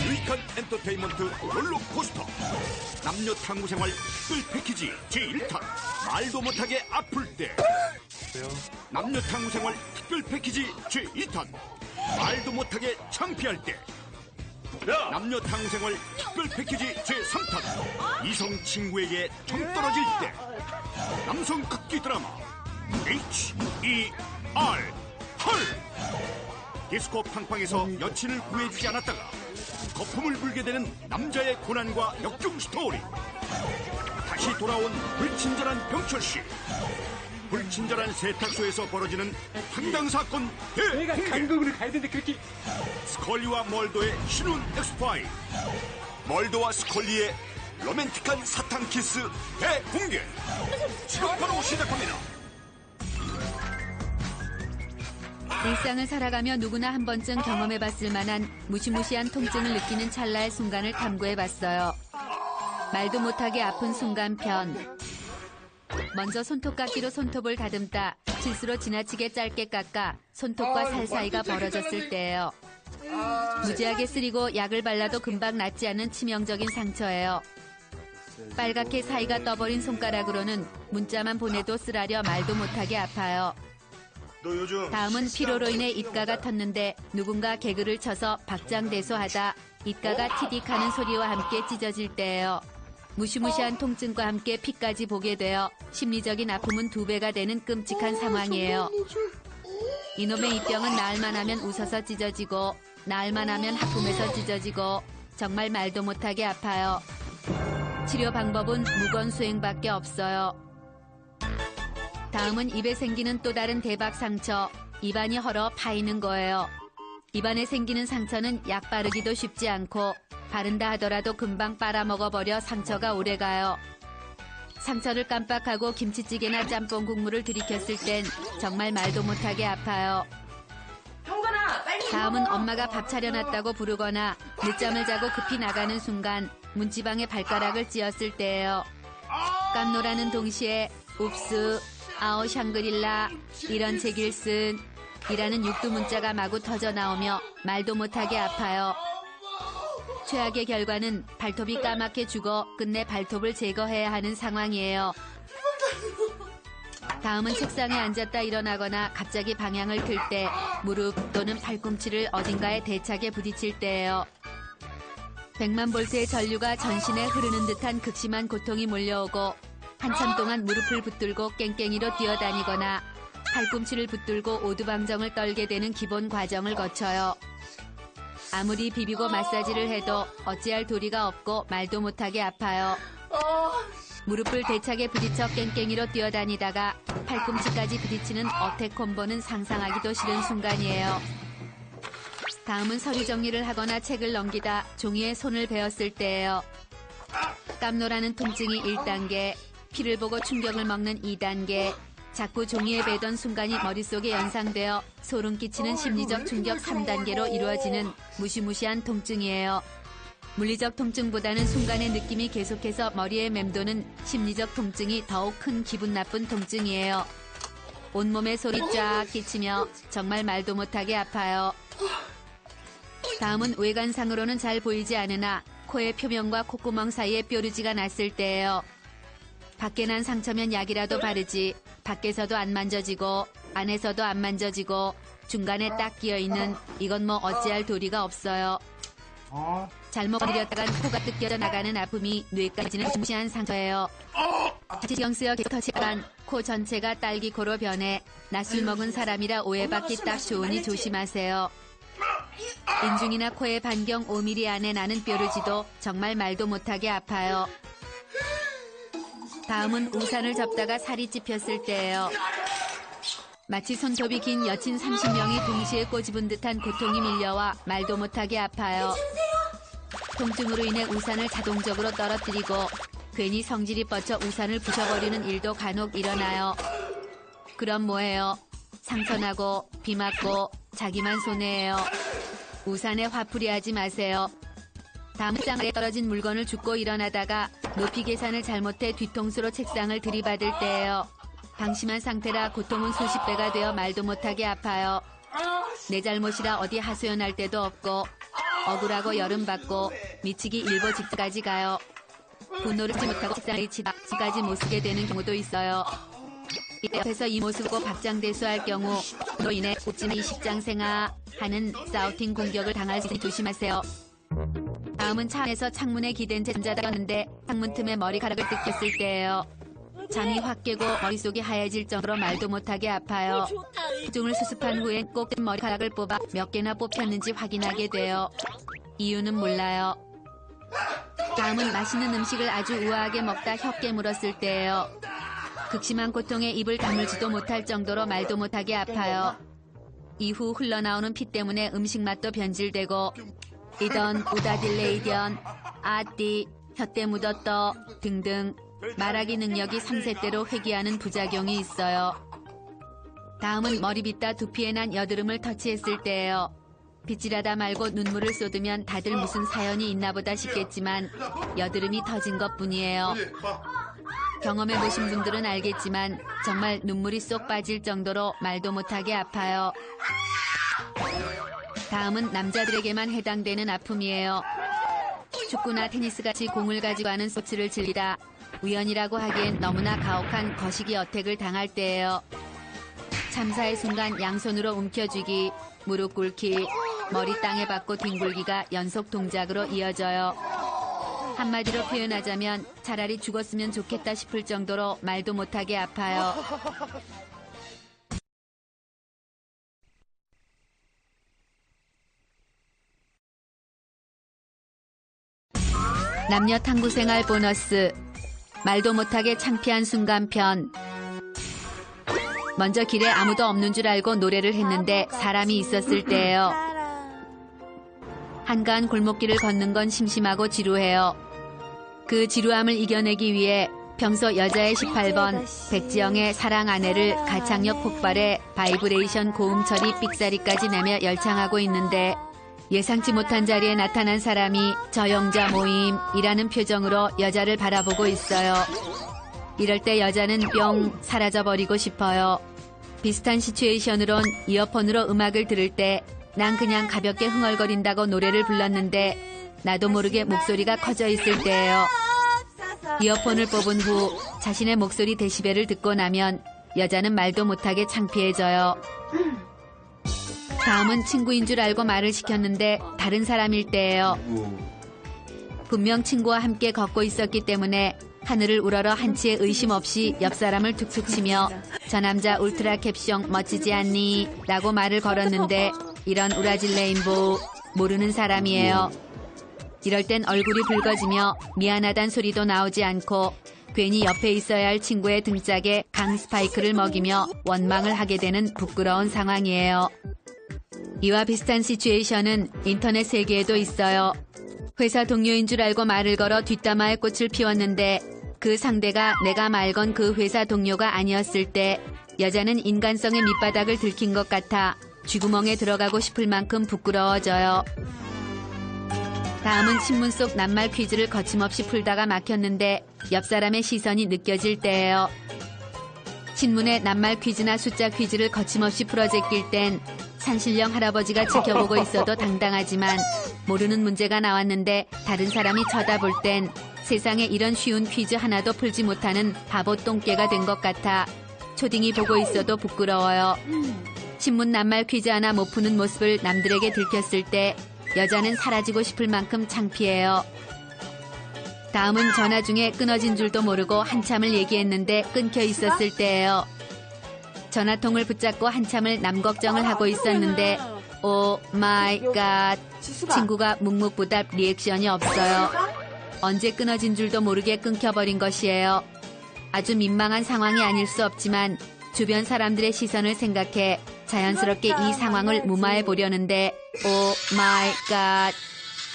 유익한 엔터테인먼트 롤러코스터 남녀 탐구생활 특별 패키지 제1탄 말도 못하게 아플 때 남녀 탐구생활 특별 패키지 제2탄 말도 못하게 창피할 때 남녀 탐구생활 특별 패키지 제3탄 이성 친구에게 정 떨어질 때 남성 극기 드라마 H-E-R 헐. 디스코 팡팡에서 여친을 구해주지 않았다가 거품을 불게 되는 남자의 고난과 역중 스토리. 다시 돌아온 불친절한 병철씨. 불친절한 세탁소에서 벌어지는 황당 사건 내가 대공개. 강국으로 가야 되는데 그렇게. 스컬리와 멀도의 신혼 엑스파일. 멀도와 스컬리의 로맨틱한 사탕 키스 대공개. 지금 바로 시작합니다. 일상을 살아가며 누구나 한 번쯤 경험해봤을 만한 무시무시한 통증을 느끼는 찰나의 순간을 탐구해봤어요. 말도 못하게 아픈 순간편. 먼저 손톱깎이로 손톱을 다듬다 실수로 지나치게 짧게 깎아 손톱과 살 사이가 벌어졌을 때예요. 무지하게 쓰리고 약을 발라도 금방 낫지 않는 치명적인 상처예요. 빨갛게 사이가 떠버린 손가락으로는 문자만 보내도 쓰라려 말도 못하게 아파요. 너 요즘 다음은 피로로 인해 입가가 텄는데 누군가 개그를 쳐서 박장대소하다 입가가 티딕하는 소리와 함께 찢어질 때예요. 무시무시한 통증과 함께 피까지 보게 되어 심리적인 아픔은 2배가 되는 끔찍한 상황이에요. 이놈의 이 병은 나을만 하면 웃어서 찢어지고 나을만 하면 하품해서 찢어지고 정말 말도 못하게 아파요. 치료 방법은 무건수행밖에 없어요. 다음은 입에 생기는 또 다른 대박 상처, 입안이 헐어 파이는 거예요. 입안에 생기는 상처는 약 바르기도 쉽지 않고 바른다 하더라도 금방 빨아먹어버려 상처가 오래가요. 상처를 깜빡하고 김치찌개나 짬뽕 국물을 들이켰을 땐 정말 말도 못하게 아파요. 다음은 엄마가 밥 차려놨다고 부르거나 늦잠을 자고 급히 나가는 순간 문지방에 발가락을 찧었을 때예요. 깜노라는 동시에 읍스, 아오 샹그릴라, 이런 책일 쓴 이라는 육두 문자가 마구 터져 나오며 말도 못하게 아파요. 최악의 결과는 발톱이 까맣게 죽어 끝내 발톱을 제거해야 하는 상황이에요. 다음은 책상에 앉았다 일어나거나 갑자기 방향을 틀 때 무릎 또는 팔꿈치를 어딘가에 대차게 부딪힐 때예요. 100만 볼트의 전류가 전신에 흐르는 듯한 극심한 고통이 몰려오고 한참 동안 무릎을 붙들고 깽깽이로 뛰어다니거나 팔꿈치를 붙들고 오두방정을 떨게 되는 기본 과정을 거쳐요. 아무리 비비고 마사지를 해도 어찌할 도리가 없고 말도 못하게 아파요. 무릎을 대차게 부딪혀 깽깽이로 뛰어다니다가 팔꿈치까지 부딪히는 어택 콤보는 상상하기도 싫은 순간이에요. 다음은 서류 정리를 하거나 책을 넘기다 종이에 손을 베었을 때예요. 깜노라는 통증이 1단계, 피를 보고 충격을 먹는 2단계, 자꾸 종이에 베던 순간이 머릿속에 연상되어 소름 끼치는 심리적 충격 3단계로 이루어지는 무시무시한 통증이에요. 물리적 통증보다는 순간의 느낌이 계속해서 머리에 맴도는 심리적 통증이 더욱 큰 기분 나쁜 통증이에요. 온몸에 소리 쫙 끼치며 정말 말도 못하게 아파요. 다음은 외관상으로는 잘 보이지 않으나 코의 표면과 콧구멍 사이에 뾰루지가 났을 때예요. 밖에 난 상처면 약이라도 바르지 밖에서도 안 만져지고 안에서도 안 만져지고 중간에 딱 끼어있는 이건 뭐 어찌할 도리가 없어요. 잘못 건드렸다간 코가 뜯겨져 나가는 아픔이 뇌까지는 무시한 상처예요. 다시 신경 쓰여 계속 터치한 코 전체가 딸기코로 변해 낯술 먹은 사람이라 오해받기 딱 좋으니 조심하세요. 인중이나 코의 반경 5mm 안에 나는 뾰루지도 정말 말도 못하게 아파요. 다음은 우산을 접다가 살이 찝혔을 때예요. 마치 손톱이 긴 여친 30명이 동시에 꼬집은 듯한 고통이 밀려와 말도 못하게 아파요. 통증으로 인해 우산을 자동적으로 떨어뜨리고 괜히 성질이 뻗쳐 우산을 부셔버리는 일도 간혹 일어나요. 그럼 뭐해요? 상처나고 비 맞고 자기만 손해예요. 우산에 화풀이하지 마세요. 다음 책상 아래 떨어진 물건을 줍고 일어나다가 높이 계산을 잘못해 뒤통수로 책상을 들이받을 때예요. 방심한 상태라 고통은 수십 배가 되어 말도 못하게 아파요. 내 잘못이라 어디 하소연할 데도 없고 억울하고 열음받고 미치기 일보 직전까지 가요. 분노를 하지 못하고 책상에 치다 지까지 못 쓰게 되는 경우도 있어요. 이때 옆에서 이 모습을 박장대소할 경우 너 인해 웃지마 이 식장생아 하는 사우팅 공격을 당할 수 있으니 조심하세요. 다음은 차 안에서 창문에 기댄 채 잠자다였는데 창문 틈에 머리카락을 뜯겼을 때예요. 잠이 확 깨고 머릿속이 하얘질 정도로 말도 못하게 아파요. 중을 수습한 후엔 꼭 머리카락을 뽑아 몇 개나 뽑혔는지 확인하게 돼요. 이유는 몰라요. 다음은 맛있는 음식을 아주 우아하게 먹다 혀 깨물었을 때예요. 극심한 고통에 입을 다물지도 못할 정도로 말도 못하게 아파요. 이후 흘러나오는 피 때문에 음식 맛도 변질되고 이던 우다딜레이디언, 아띠, 혀때 묻었더 등등 말하기 능력이 3세대로 회귀하는 부작용이 있어요. 다음은 머리 빗다 두피에 난 여드름을 터치했을 때예요. 빗질하다 말고 눈물을 쏟으면 다들 무슨 사연이 있나 보다 싶겠지만 여드름이 터진 것뿐이에요. 경험해보신 분들은 알겠지만 정말 눈물이 쏙 빠질 정도로 말도 못하게 아파요. 다음은 남자들에게만 해당되는 아픔이에요. 축구나 테니스같이 공을 가지고 하는 스포츠를 즐기다 우연이라고 하기엔 너무나 가혹한 거시기 어택을 당할 때예요. 참사의 순간 양손으로 움켜쥐기, 무릎 꿇기, 머리 땅에 박고 뒹굴기가 연속 동작으로 이어져요. 한마디로 표현하자면 차라리 죽었으면 좋겠다 싶을 정도로 말도 못하게 아파요. 남녀 탐구 생활 보너스 말도 못하게 창피한 순간편. 먼저 길에 아무도 없는 줄 알고 노래를 했는데 사람이 있었을 때예요. 한가한 골목길을 걷는 건 심심하고 지루해요. 그 지루함을 이겨내기 위해 평소 여자의 18번 백지영의 사랑 아내를 가창력 폭발에 바이브레이션 고음 처리 삑사리까지 내며 열창하고 있는데 예상치 못한 자리에 나타난 사람이 저영자 모임이라는 표정으로 여자를 바라보고 있어요. 이럴 때 여자는 뿅 사라져버리고 싶어요. 비슷한 시츄에이션으론 이어폰으로 음악을 들을 때 난 그냥 가볍게 흥얼거린다고 노래를 불렀는데 나도 모르게 목소리가 커져 있을 때예요. 이어폰을 뽑은 후 자신의 목소리 데시벨을 듣고 나면 여자는 말도 못하게 창피해져요. 다음은 친구인 줄 알고 말을 시켰는데 다른 사람일 때예요. 분명 친구와 함께 걷고 있었기 때문에 하늘을 우러러 한치의 의심 없이 옆 사람을 툭툭 치며 저 남자 울트라 캡숑 멋지지 않니? 라고 말을 걸었는데 이런 우라질 레인보우 모르는 사람이에요. 이럴 땐 얼굴이 붉어지며 미안하단 소리도 나오지 않고 괜히 옆에 있어야 할 친구의 등짝에 강 스파이크를 먹이며 원망을 하게 되는 부끄러운 상황이에요. 이와 비슷한 시츄에이션은 인터넷 세계에도 있어요. 회사 동료인 줄 알고 말을 걸어 뒷담화에 꽃을 피웠는데 그 상대가 내가 말 건 그 회사 동료가 아니었을 때 여자는 인간성의 밑바닥을 들킨 것 같아 쥐구멍에 들어가고 싶을 만큼 부끄러워져요. 다음은 신문 속 낱말 퀴즈를 거침없이 풀다가 막혔는데 옆 사람의 시선이 느껴질 때예요. 신문에 낱말 퀴즈나 숫자 퀴즈를 거침없이 풀어 제낄 땐 산신령 할아버지가 지켜보고 있어도 당당하지만 모르는 문제가 나왔는데 다른 사람이 쳐다볼 땐 세상에 이런 쉬운 퀴즈 하나도 풀지 못하는 바보 똥개가 된 것 같아 초딩이 보고 있어도 부끄러워요. 신문 낱말 퀴즈 하나 못 푸는 모습을 남들에게 들켰을 때 여자는 사라지고 싶을 만큼 창피해요. 다음은 전화 중에 끊어진 줄도 모르고 한참을 얘기했는데 끊겨 있었을 때예요. 전화통을 붙잡고 한참을 남 걱정을 하고 있었는데 오 마이 갓 친구가 묵묵부답 리액션이 없어요. 언제 끊어진 줄도 모르게 끊겨버린 것이에요. 아주 민망한 상황이 아닐 수 없지만 주변 사람들의 시선을 생각해 자연스럽게 이 상황을 무마해 보려는데 오 마이 갓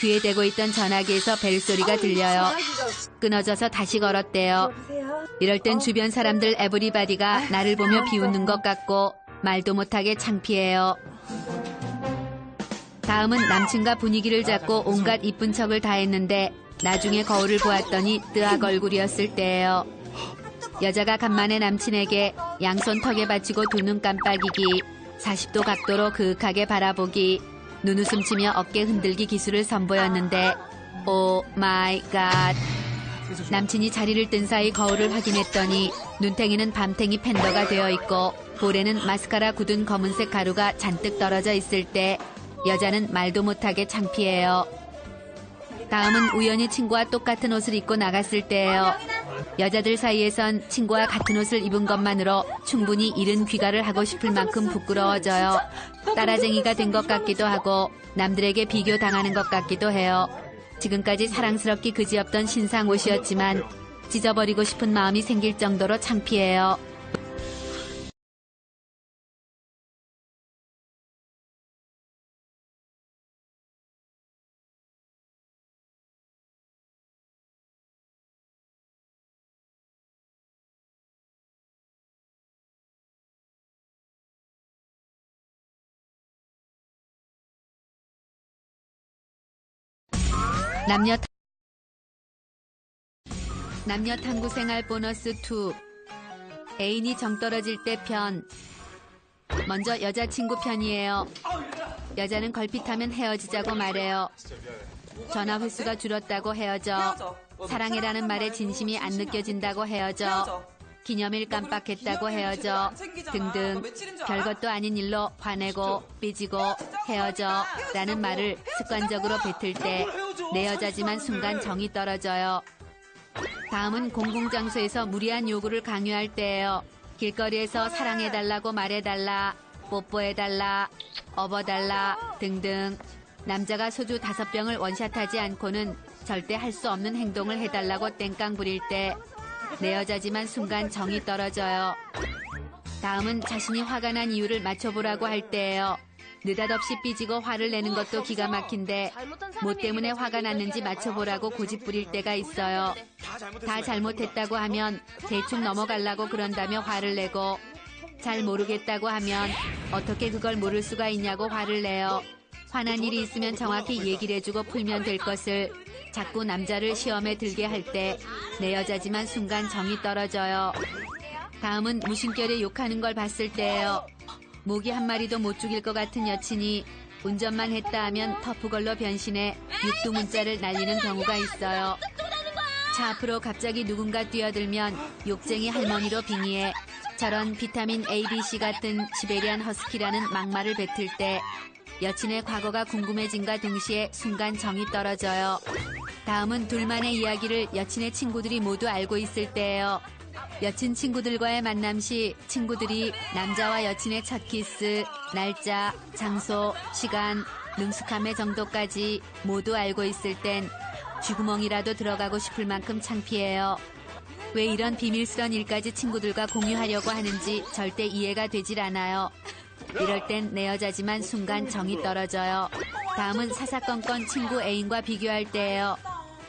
귀에 대고 있던 전화기에서 벨소리가 들려요. 끊어져서 다시 걸었대요. 이럴 땐 주변 사람들 에브리바디가 나를 보며 비웃는 것 같고 말도 못하게 창피해요. 다음은 남친과 분위기를 잡고 온갖 이쁜 척을 다 했는데 나중에 거울을 보았더니 뜨악 얼굴이었을 때예요. 여자가 간만에 남친에게 양손 턱에 받치고 두 눈 깜빡이기 40도 각도로 그윽하게 바라보기 눈웃음 치며 어깨 흔들기 기술을 선보였는데 오 마이 갓 남친이 자리를 뜬 사이 거울을 확인했더니 눈탱이는 밤탱이 팬더가 되어 있고 볼에는 마스카라 굳은 검은색 가루가 잔뜩 떨어져 있을 때 여자는 말도 못하게 창피해요. 다음은 우연히 친구와 똑같은 옷을 입고 나갔을 때예요. 여자들 사이에선 친구와 같은 옷을 입은 것만으로 충분히 이른 귀가를 하고 싶을 만큼 부끄러워져요. 따라쟁이가 된 것 같기도 하고 남들에게 비교당하는 것 같기도 해요. 지금까지 사랑스럽기 그지없던 신상 옷이었지만 찢어버리고 싶은 마음이 생길 정도로 창피해요. 남녀 탐구 생활 보너스 2. 애인이 정 떨어질 때 편. 먼저 여자친구 편이에요. 여자는 걸핏하면 헤어지자고 말해요. 전화 횟수가 줄었다고 헤어져. 사랑해라는 말에 진심이 안 느껴진다고 헤어져. 기념일 깜빡했다고 헤어져. 등등 별것도 아닌 일로 화내고 삐지고 헤어져 라는 말을 습관적으로 뱉을 때 내 여자지만 순간 정이 떨어져요. 다음은 공공장소에서 무리한 요구를 강요할 때예요. 길거리에서 사랑해달라고 말해달라, 뽀뽀해달라, 업어달라 등등. 남자가 소주 5병을 원샷하지 않고는 절대 할 수 없는 행동을 해달라고 땡깡 부릴 때 내 여자지만 순간 정이 떨어져요. 다음은 자신이 화가 난 이유를 맞춰보라고 할 때예요. 느닷없이 삐지고 화를 내는 것도 기가 막힌데 뭐 때문에 화가 났는지 맞춰보라고 고집 부릴 때가 있어요. 다 잘못했다고 하면 대충 넘어가려고 그런다며 화를 내고 잘 모르겠다고 하면 어떻게 그걸 모를 수가 있냐고 화를 내요. 화난 일이 있으면 정확히 얘기를 해주고 풀면 될 것을 자꾸 남자를 시험에 들게 할 때 내 여자지만 순간 정이 떨어져요. 다음은 무심결에 욕하는 걸 봤을 때예요. 모기 한 마리도 못 죽일 것 같은 여친이 운전만 했다 하면 터프걸로 변신해 육두 문자를 날리는 경우가 있어요. 차 앞으로 갑자기 누군가 뛰어들면 욕쟁이 할머니로 빙의해 저런 비타민 A, B, C 같은 시베리안 허스키라는 막말을 뱉을 때 여친의 과거가 궁금해진과 동시에 순간 정이 떨어져요. 다음은 둘만의 이야기를 여친의 친구들이 모두 알고 있을 때예요. 여친 친구들과의 만남 시 친구들이 남자와 여친의 첫 키스, 날짜, 장소, 시간, 능숙함의 정도까지 모두 알고 있을 땐 쥐구멍이라도 들어가고 싶을 만큼 창피해요. 왜 이런 비밀스런 일까지 친구들과 공유하려고 하는지 절대 이해가 되질 않아요. 이럴 땐 내 여자지만 순간 정이 떨어져요. 다음은 사사건건 친구 애인과 비교할 때예요.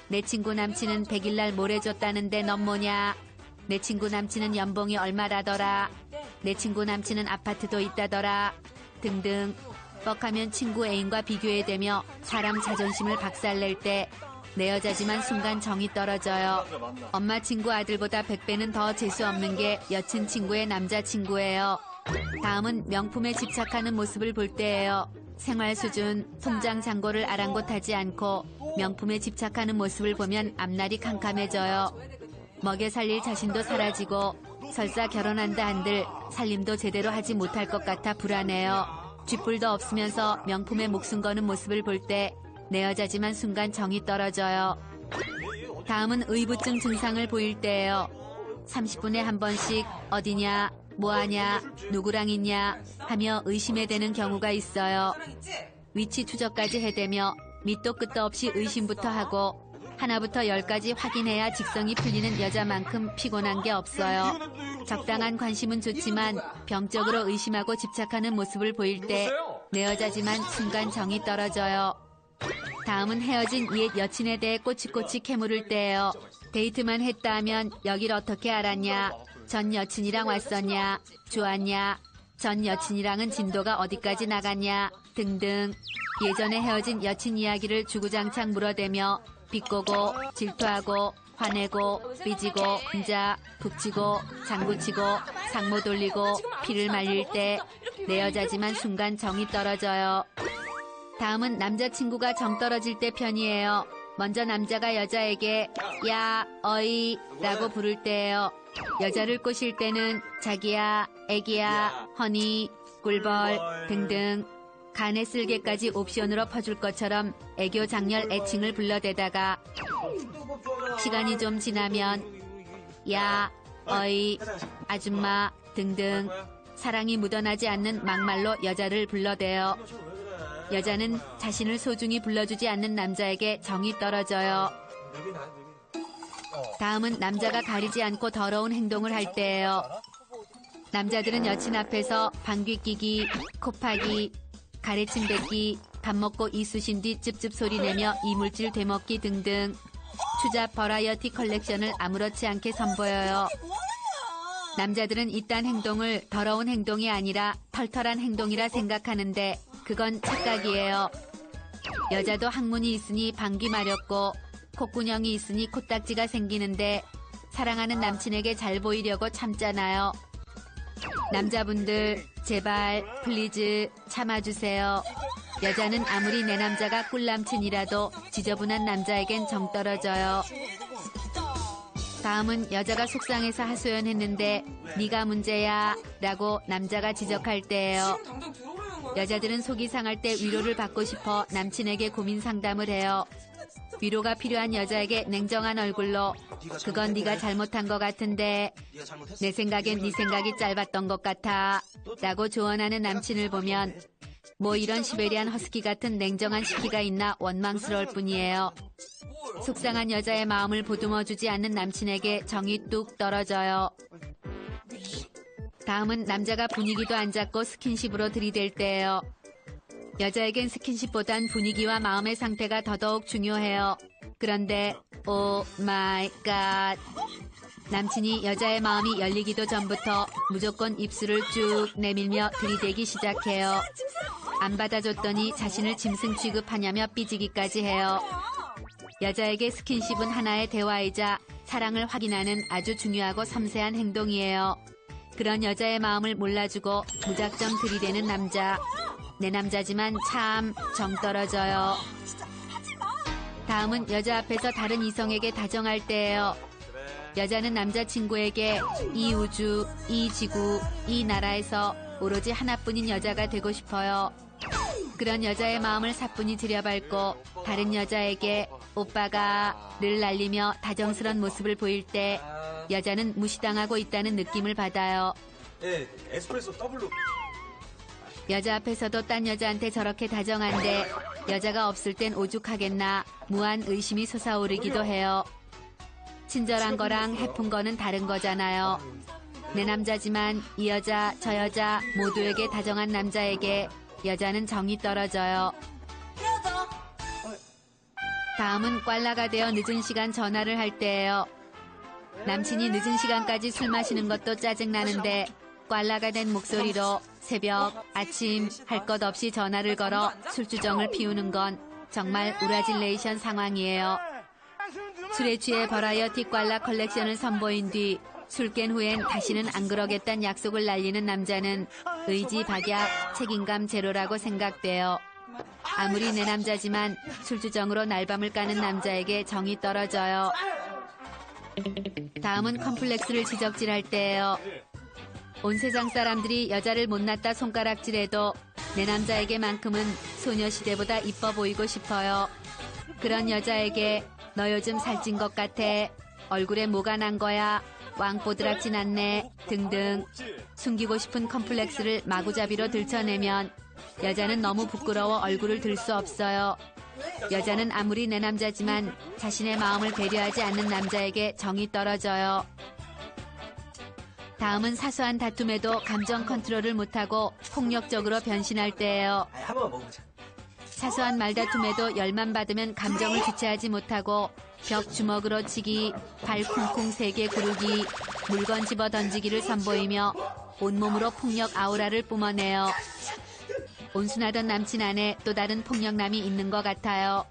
내 친구 남친은 100일날 뭘 해줬다는데 넌 뭐냐? 내 친구 남친은 연봉이 얼마라더라? 내 친구 남친은 아파트도 있다더라? 등등. 뻑하면 친구 애인과 비교해대며 사람 자존심을 박살낼 때 내 여자지만 순간 정이 떨어져요. 엄마 친구 아들보다 100배는 더 재수 없는 게 여친 친구의 남자친구예요. 다음은 명품에 집착하는 모습을 볼 때예요. 생활 수준, 통장 잔고를 아랑곳하지 않고 명품에 집착하는 모습을 보면 앞날이 캄캄해져요. 먹여 살릴 자신도 사라지고 설사 결혼한다 한들 살림도 제대로 하지 못할 것 같아 불안해요. 쥐뿔도 없으면서 명품에 목숨 거는 모습을 볼 때 내 여자지만 순간 정이 떨어져요. 다음은 의부증 증상을 보일 때예요. 30분에 한 번씩 어디냐, 뭐하냐, 누구랑 있냐 하며 의심에 대는 경우가 있어요. 위치 추적까지 해대며 밑도 끝도 없이 의심부터 하고 하나부터 10까지 확인해야 직성이 풀리는 여자만큼 피곤한 게 없어요. 적당한 관심은 좋지만 병적으로 의심하고 집착하는 모습을 보일 때 내 여자지만 순간 정이 떨어져요. 다음은 헤어진 옛 여친에 대해 꼬치꼬치 캐물을 때예요. 데이트만 했다 하면 여길 어떻게 알았냐, 전 여친이랑 왔었냐, 좋았냐, 전 여친이랑은 진도가 어디까지 나갔냐 등등. 예전에 헤어진 여친 이야기를 주구장창 물어대며 비꼬고 질투하고 화내고 삐지고 혼자 북치고 장구치고 상모 돌리고 피를 말릴 때 내 여자지만 순간 정이 떨어져요. 다음은 남자친구가 정 떨어질 때 편이에요. 먼저 남자가 여자에게 야, 어이 라고 부를 때예요. 여자를 꼬실 때는 자기야, 애기야, 허니, 꿀벌 등등 간의 쓸개까지 옵션으로 퍼줄 것처럼 애교 장렬 애칭을 불러대다가 시간이 좀 지나면 야, 어이, 아줌마 등등 사랑이 묻어나지 않는 막말로 여자를 불러대요. 여자는 자신을 소중히 불러주지 않는 남자에게 정이 떨어져요. 다음은 남자가 가리지 않고 더러운 행동을 할 때예요. 남자들은 여친 앞에서 방귀 끼기, 코 파기, 가래침 뱉기, 밥 먹고 이쑤신 뒤 찝찝 소리 내며 이물질 되먹기 등등 추잡 버라이어티 컬렉션을 아무렇지 않게 선보여요. 남자들은 이딴 행동을 더러운 행동이 아니라 털털한 행동이라 생각하는데 그건 착각이에요. 여자도 항문이 있으니 방귀 마렵고 콧구녕이 있으니 코딱지가 생기는데 사랑하는 남친에게 잘 보이려고 참잖아요. 남자분들 제발 플리즈 참아주세요. 여자는 아무리 내 남자가 꿀남친이라도 지저분한 남자에겐 정 떨어져요. 다음은 여자가 속상해서 하소연했는데 네가 문제야 라고 남자가 지적할 때예요. 여자들은 속이 상할 때 위로를 받고 싶어 남친에게 고민 상담을 해요. 위로가 필요한 여자에게 냉정한 얼굴로 그건 네가 잘못한 것 같은데 내 생각엔 네 생각이 짧았던 것 같아 라고 조언하는 남친을 보면 뭐 이런 시베리안 허스키 같은 냉정한 시키가 있나 원망스러울 뿐이에요. 속상한 여자의 마음을 보듬어주지 않는 남친에게 정이 뚝 떨어져요. 다음은 남자가 분위기도 안 잡고 스킨십으로 들이댈 때예요. 여자에겐 스킨십보단 분위기와 마음의 상태가 더더욱 중요해요. 그런데 오 마이 갓 남친이 여자의 마음이 열리기도 전부터 무조건 입술을 쭉 내밀며 들이대기 시작해요. 안 받아줬더니 자신을 짐승 취급하냐며 삐지기까지 해요. 여자에게 스킨십은 하나의 대화이자 사랑을 확인하는 아주 중요하고 섬세한 행동이에요. 그런 여자의 마음을 몰라주고 무작정 들이대는 남자. 내 남자지만 참 정 떨어져요. 다음은 여자 앞에서 다른 이성에게 다정할 때예요. 여자는 남자친구에게 이 우주, 이 지구, 이 나라에서 오로지 하나뿐인 여자가 되고 싶어요. 그런 여자의 마음을 사뿐히 들여밟고 다른 여자에게 오빠가 를 날리며 다정스런 모습을 보일 때 여자는 무시당하고 있다는 느낌을 받아요. 네, 에스프레소 더블로. 여자 앞에서도 딴 여자한테 저렇게 다정한데 여자가 없을 땐 오죽하겠나 무한 의심이 솟아오르기도 해요. 친절한 거랑 해픈 거는 다른 거잖아요. 내 남자지만 이 여자 저 여자 모두에게 다정한 남자에게 여자는 정이 떨어져요. 다음은 꽐라가 되어 늦은 시간 전화를 할 때예요. 남친이 늦은 시간까지 술 마시는 것도 짜증나는데 꽐라가 된 목소리로 새벽, 아침 할 것 없이 전화를 걸어 술주정을 피우는 건 정말 우라질레이션 상황이에요. 술에 취해 버라이어티 꽐라 컬렉션을 선보인 뒤 술 깬 후엔 다시는 안 그러겠다는 약속을 날리는 남자는 의지 박약, 책임감 제로라고 생각돼요. 아무리 내 남자지만 술주정으로 날밤을 까는 남자에게 정이 떨어져요. 다음은 컴플렉스를 지적질할 때예요. 온 세상 사람들이 여자를 못났다 손가락질해도 내 남자에게만큼은 소녀시대보다 이뻐 보이고 싶어요. 그런 여자에게 너 요즘 살찐 것 같아. 얼굴에 뭐가 난 거야. 왕뽀드락지 났네. 등등 숨기고 싶은 컴플렉스를 마구잡이로 들춰내면 여자는 너무 부끄러워 얼굴을 들 수 없어요. 여자는 아무리 내 남자지만 자신의 마음을 배려하지 않는 남자에게 정이 떨어져요. 다음은 사소한 다툼에도 감정 컨트롤을 못하고 폭력적으로 변신할 때예요. 한번 먹어보자. 사소한 말다툼에도 열만 받으면 감정을 주체하지 못하고 벽 주먹으로 치기, 발 쿵쿵 세게 구르기, 물건 집어 던지기를 선보이며 온몸으로 폭력 아우라를 뿜어내요. 온순하던 남친 안에 또 다른 폭력남이 있는 것 같아요.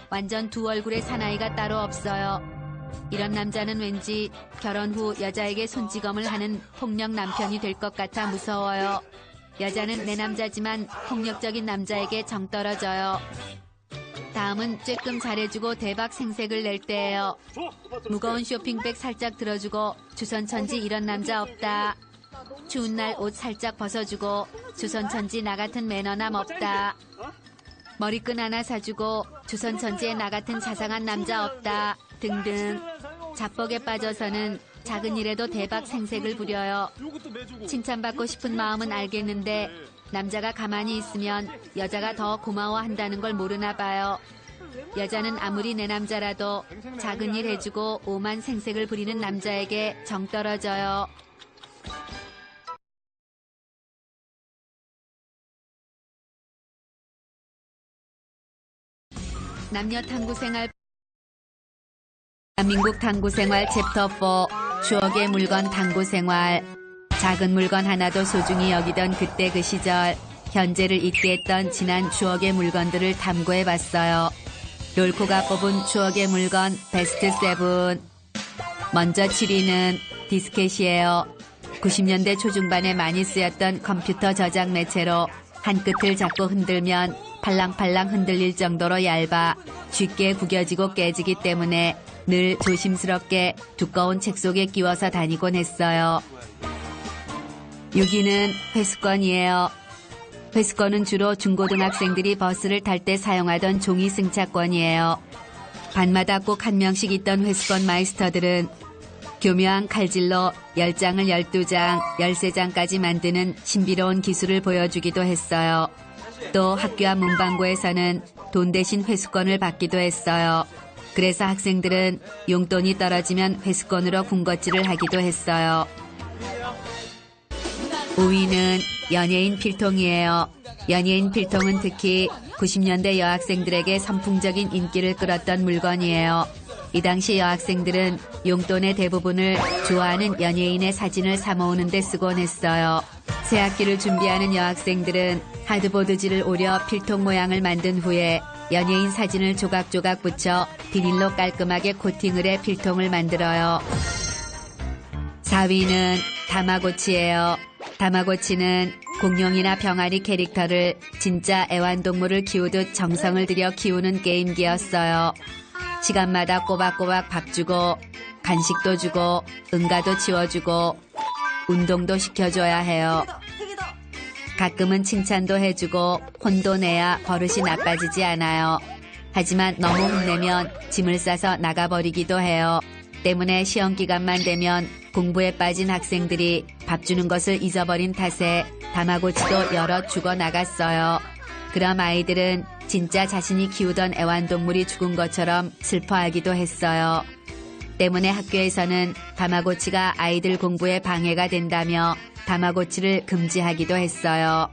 완전 두 얼굴의 사나이가 따로 없어요. 이런 남자는 왠지 결혼 후 여자에게 손찌검을 하는 폭력 남편이 될 것 같아 무서워요. 여자는 내 남자지만 폭력적인 남자에게 정 떨어져요. 다음은 쬐끔 잘해주고 대박 생색을 낼 때예요. 무거운 쇼핑백 살짝 들어주고 주선천지 이런 남자 없다. 추운 날 옷 살짝 벗어주고 주선천지 나 같은 매너남 없다. 머리끈 하나 사주고 주선천지에 나 같은 자상한 남자 없다. 등등. 자뻑에 빠져서는 작은 일에도 대박 생색을 부려요. 칭찬받고 싶은 마음은 알겠는데 남자가 가만히 있으면 여자가 더 고마워한다는 걸 모르나 봐요. 여자는 아무리 내 남자라도 작은 일 해주고 오만 생색을 부리는 남자에게 정 떨어져요. 남녀 탐구 생활 대한민국 탐구 생활 챕터 4 추억의 물건 탐구 생활. 작은 물건 하나도 소중히 여기던 그때 그 시절, 현재를 잊게 했던 지난 추억의 물건들을 탐구해봤어요. 롤코가 뽑은 추억의 물건 베스트 7. 먼저 7위는 디스켓이에요. 90년대 초중반에 많이 쓰였던 컴퓨터 저장 매체로 한 끝을 잡고 흔들면 팔랑팔랑 흔들릴 정도로 얇아 쉽게 구겨지고 깨지기 때문에 늘 조심스럽게 두꺼운 책 속에 끼워서 다니곤 했어요. 6위는 회수권이에요. 회수권은 주로 중고등학생들이 버스를 탈 때 사용하던 종이 승차권이에요. 반마다 꼭 한 명씩 있던 회수권 마이스터들은 교묘한 칼질로 10장을 12장, 13장까지 만드는 신비로운 기술을 보여주기도 했어요. 또 학교 앞 문방구에서는 돈 대신 회수권을 받기도 했어요. 그래서 학생들은 용돈이 떨어지면 회수권으로 군것질을 하기도 했어요. 5위는 연예인 필통이에요. 연예인 필통은 특히 90년대 여학생들에게 선풍적인 인기를 끌었던 물건이에요. 이 당시 여학생들은 용돈의 대부분을 좋아하는 연예인의 사진을 사모으는 데 쓰곤 했어요. 새학기를 준비하는 여학생들은 하드보드지를 오려 필통 모양을 만든 후에 연예인 사진을 조각조각 붙여 비닐로 깔끔하게 코팅을 해 필통을 만들어요. 4위는 다마고치예요. 다마고치는 공룡이나 병아리 캐릭터를 진짜 애완동물을 키우듯 정성을 들여 키우는 게임기였어요. 시간마다 꼬박꼬박 밥 주고 간식도 주고 응가도 치워주고 운동도 시켜줘야 해요. 가끔은 칭찬도 해주고 혼도 내야 버릇이 나빠지지 않아요. 하지만 너무 혼내면 짐을 싸서 나가버리기도 해요. 때문에 시험 기간만 되면 공부에 빠진 학생들이 밥 주는 것을 잊어버린 탓에 다마고치도 여러 죽어 나갔어요. 그럼 아이들은 진짜 자신이 키우던 애완동물이 죽은 것처럼 슬퍼하기도 했어요. 때문에 학교에서는 다마고치가 아이들 공부에 방해가 된다며 다마고치를 금지하기도 했어요.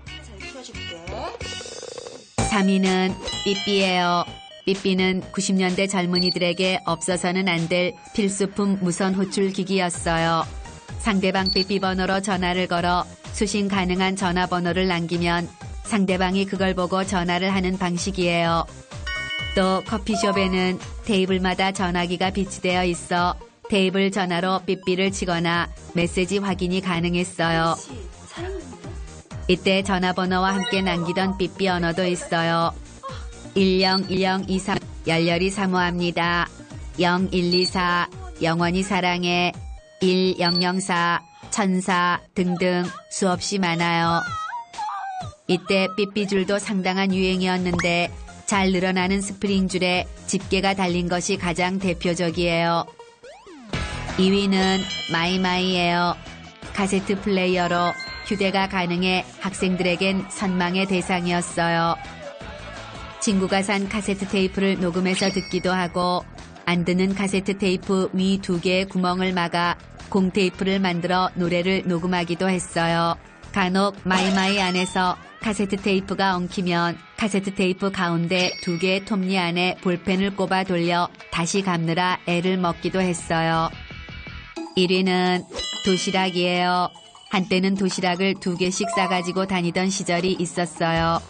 3위는 삐삐예요. 삐삐는 90년대 젊은이들에게 없어서는 안 될 필수품 무선 호출 기기였어요. 상대방 삐삐 번호로 전화를 걸어 수신 가능한 전화번호를 남기면 상대방이 그걸 보고 전화를 하는 방식이에요. 또 커피숍에는 테이블마다 전화기가 비치되어 있어 테이블 전화로 삐삐를 치거나 메시지 확인이 가능했어요. 이때 전화번호와 함께 남기던 삐삐 언어도 있어요. 101023 열렬히 사모합니다. 0124 영원히 사랑해. 1004 천사 등등 수없이 많아요. 이때 삐삐줄도 상당한 유행이었는데 잘 늘어나는 스프링줄에 집게가 달린 것이 가장 대표적이에요. 2위는 마이마이예요. 카세트 플레이어로 휴대가 가능해 학생들에겐 선망의 대상이었어요. 친구가 산 카세트 테이프를 녹음해서 듣기도 하고 안 듣는 카세트 테이프 위 2개의 구멍을 막아 공테이프를 만들어 노래를 녹음하기도 했어요. 간혹 마이마이 안에서 카세트 테이프가 엉키면 카세트 테이프 가운데 2개의 톱니 안에 볼펜을 꼽아 돌려 다시 감느라 애를 먹기도 했어요. 1위는 도시락이에요. 한때는 도시락을 2개씩 싸가지고 다니던 시절이 있었어요.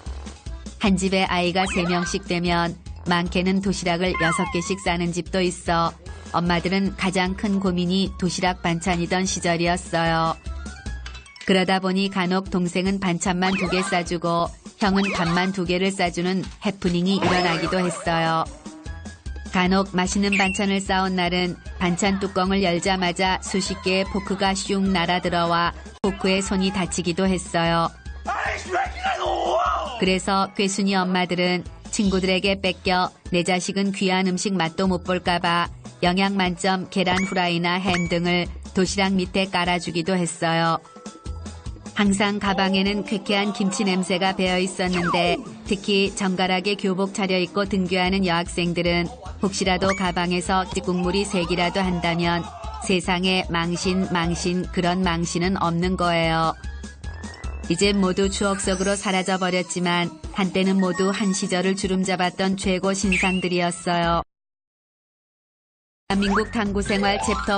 한 집에 아이가 3명씩 되면 많게는 도시락을 6개씩 싸는 집도 있어 엄마들은 가장 큰 고민이 도시락 반찬이던 시절이었어요. 그러다 보니 간혹 동생은 반찬만 2개 싸주고 형은 밥만 2개를 싸주는 해프닝이 일어나기도 했어요. 간혹 맛있는 반찬을 싸온 날은 반찬 뚜껑을 열자마자 수십 개의 포크가 슝 날아들어와 포크에 손이 다치기도 했어요. 그래서 꾀순이 엄마들은 친구들에게 뺏겨 내 자식은 귀한 음식 맛도 못 볼까봐 영양 만점 계란 후라이나 햄 등을 도시락 밑에 깔아주기도 했어요. 항상 가방에는 쾌쾌한 김치 냄새가 배어 있었는데 특히 정갈하게 교복 차려입고 등교하는 여학생들은 혹시라도 가방에서 찌국물이 새기라도 한다면 세상에 망신 그런 망신은 없는 거예요. 이제 모두 추억 속으로 사라져버렸지만 한때는 모두 한 시절을 주름잡았던 최고 신상들이었어요. 대한민국 탐구생활 챕터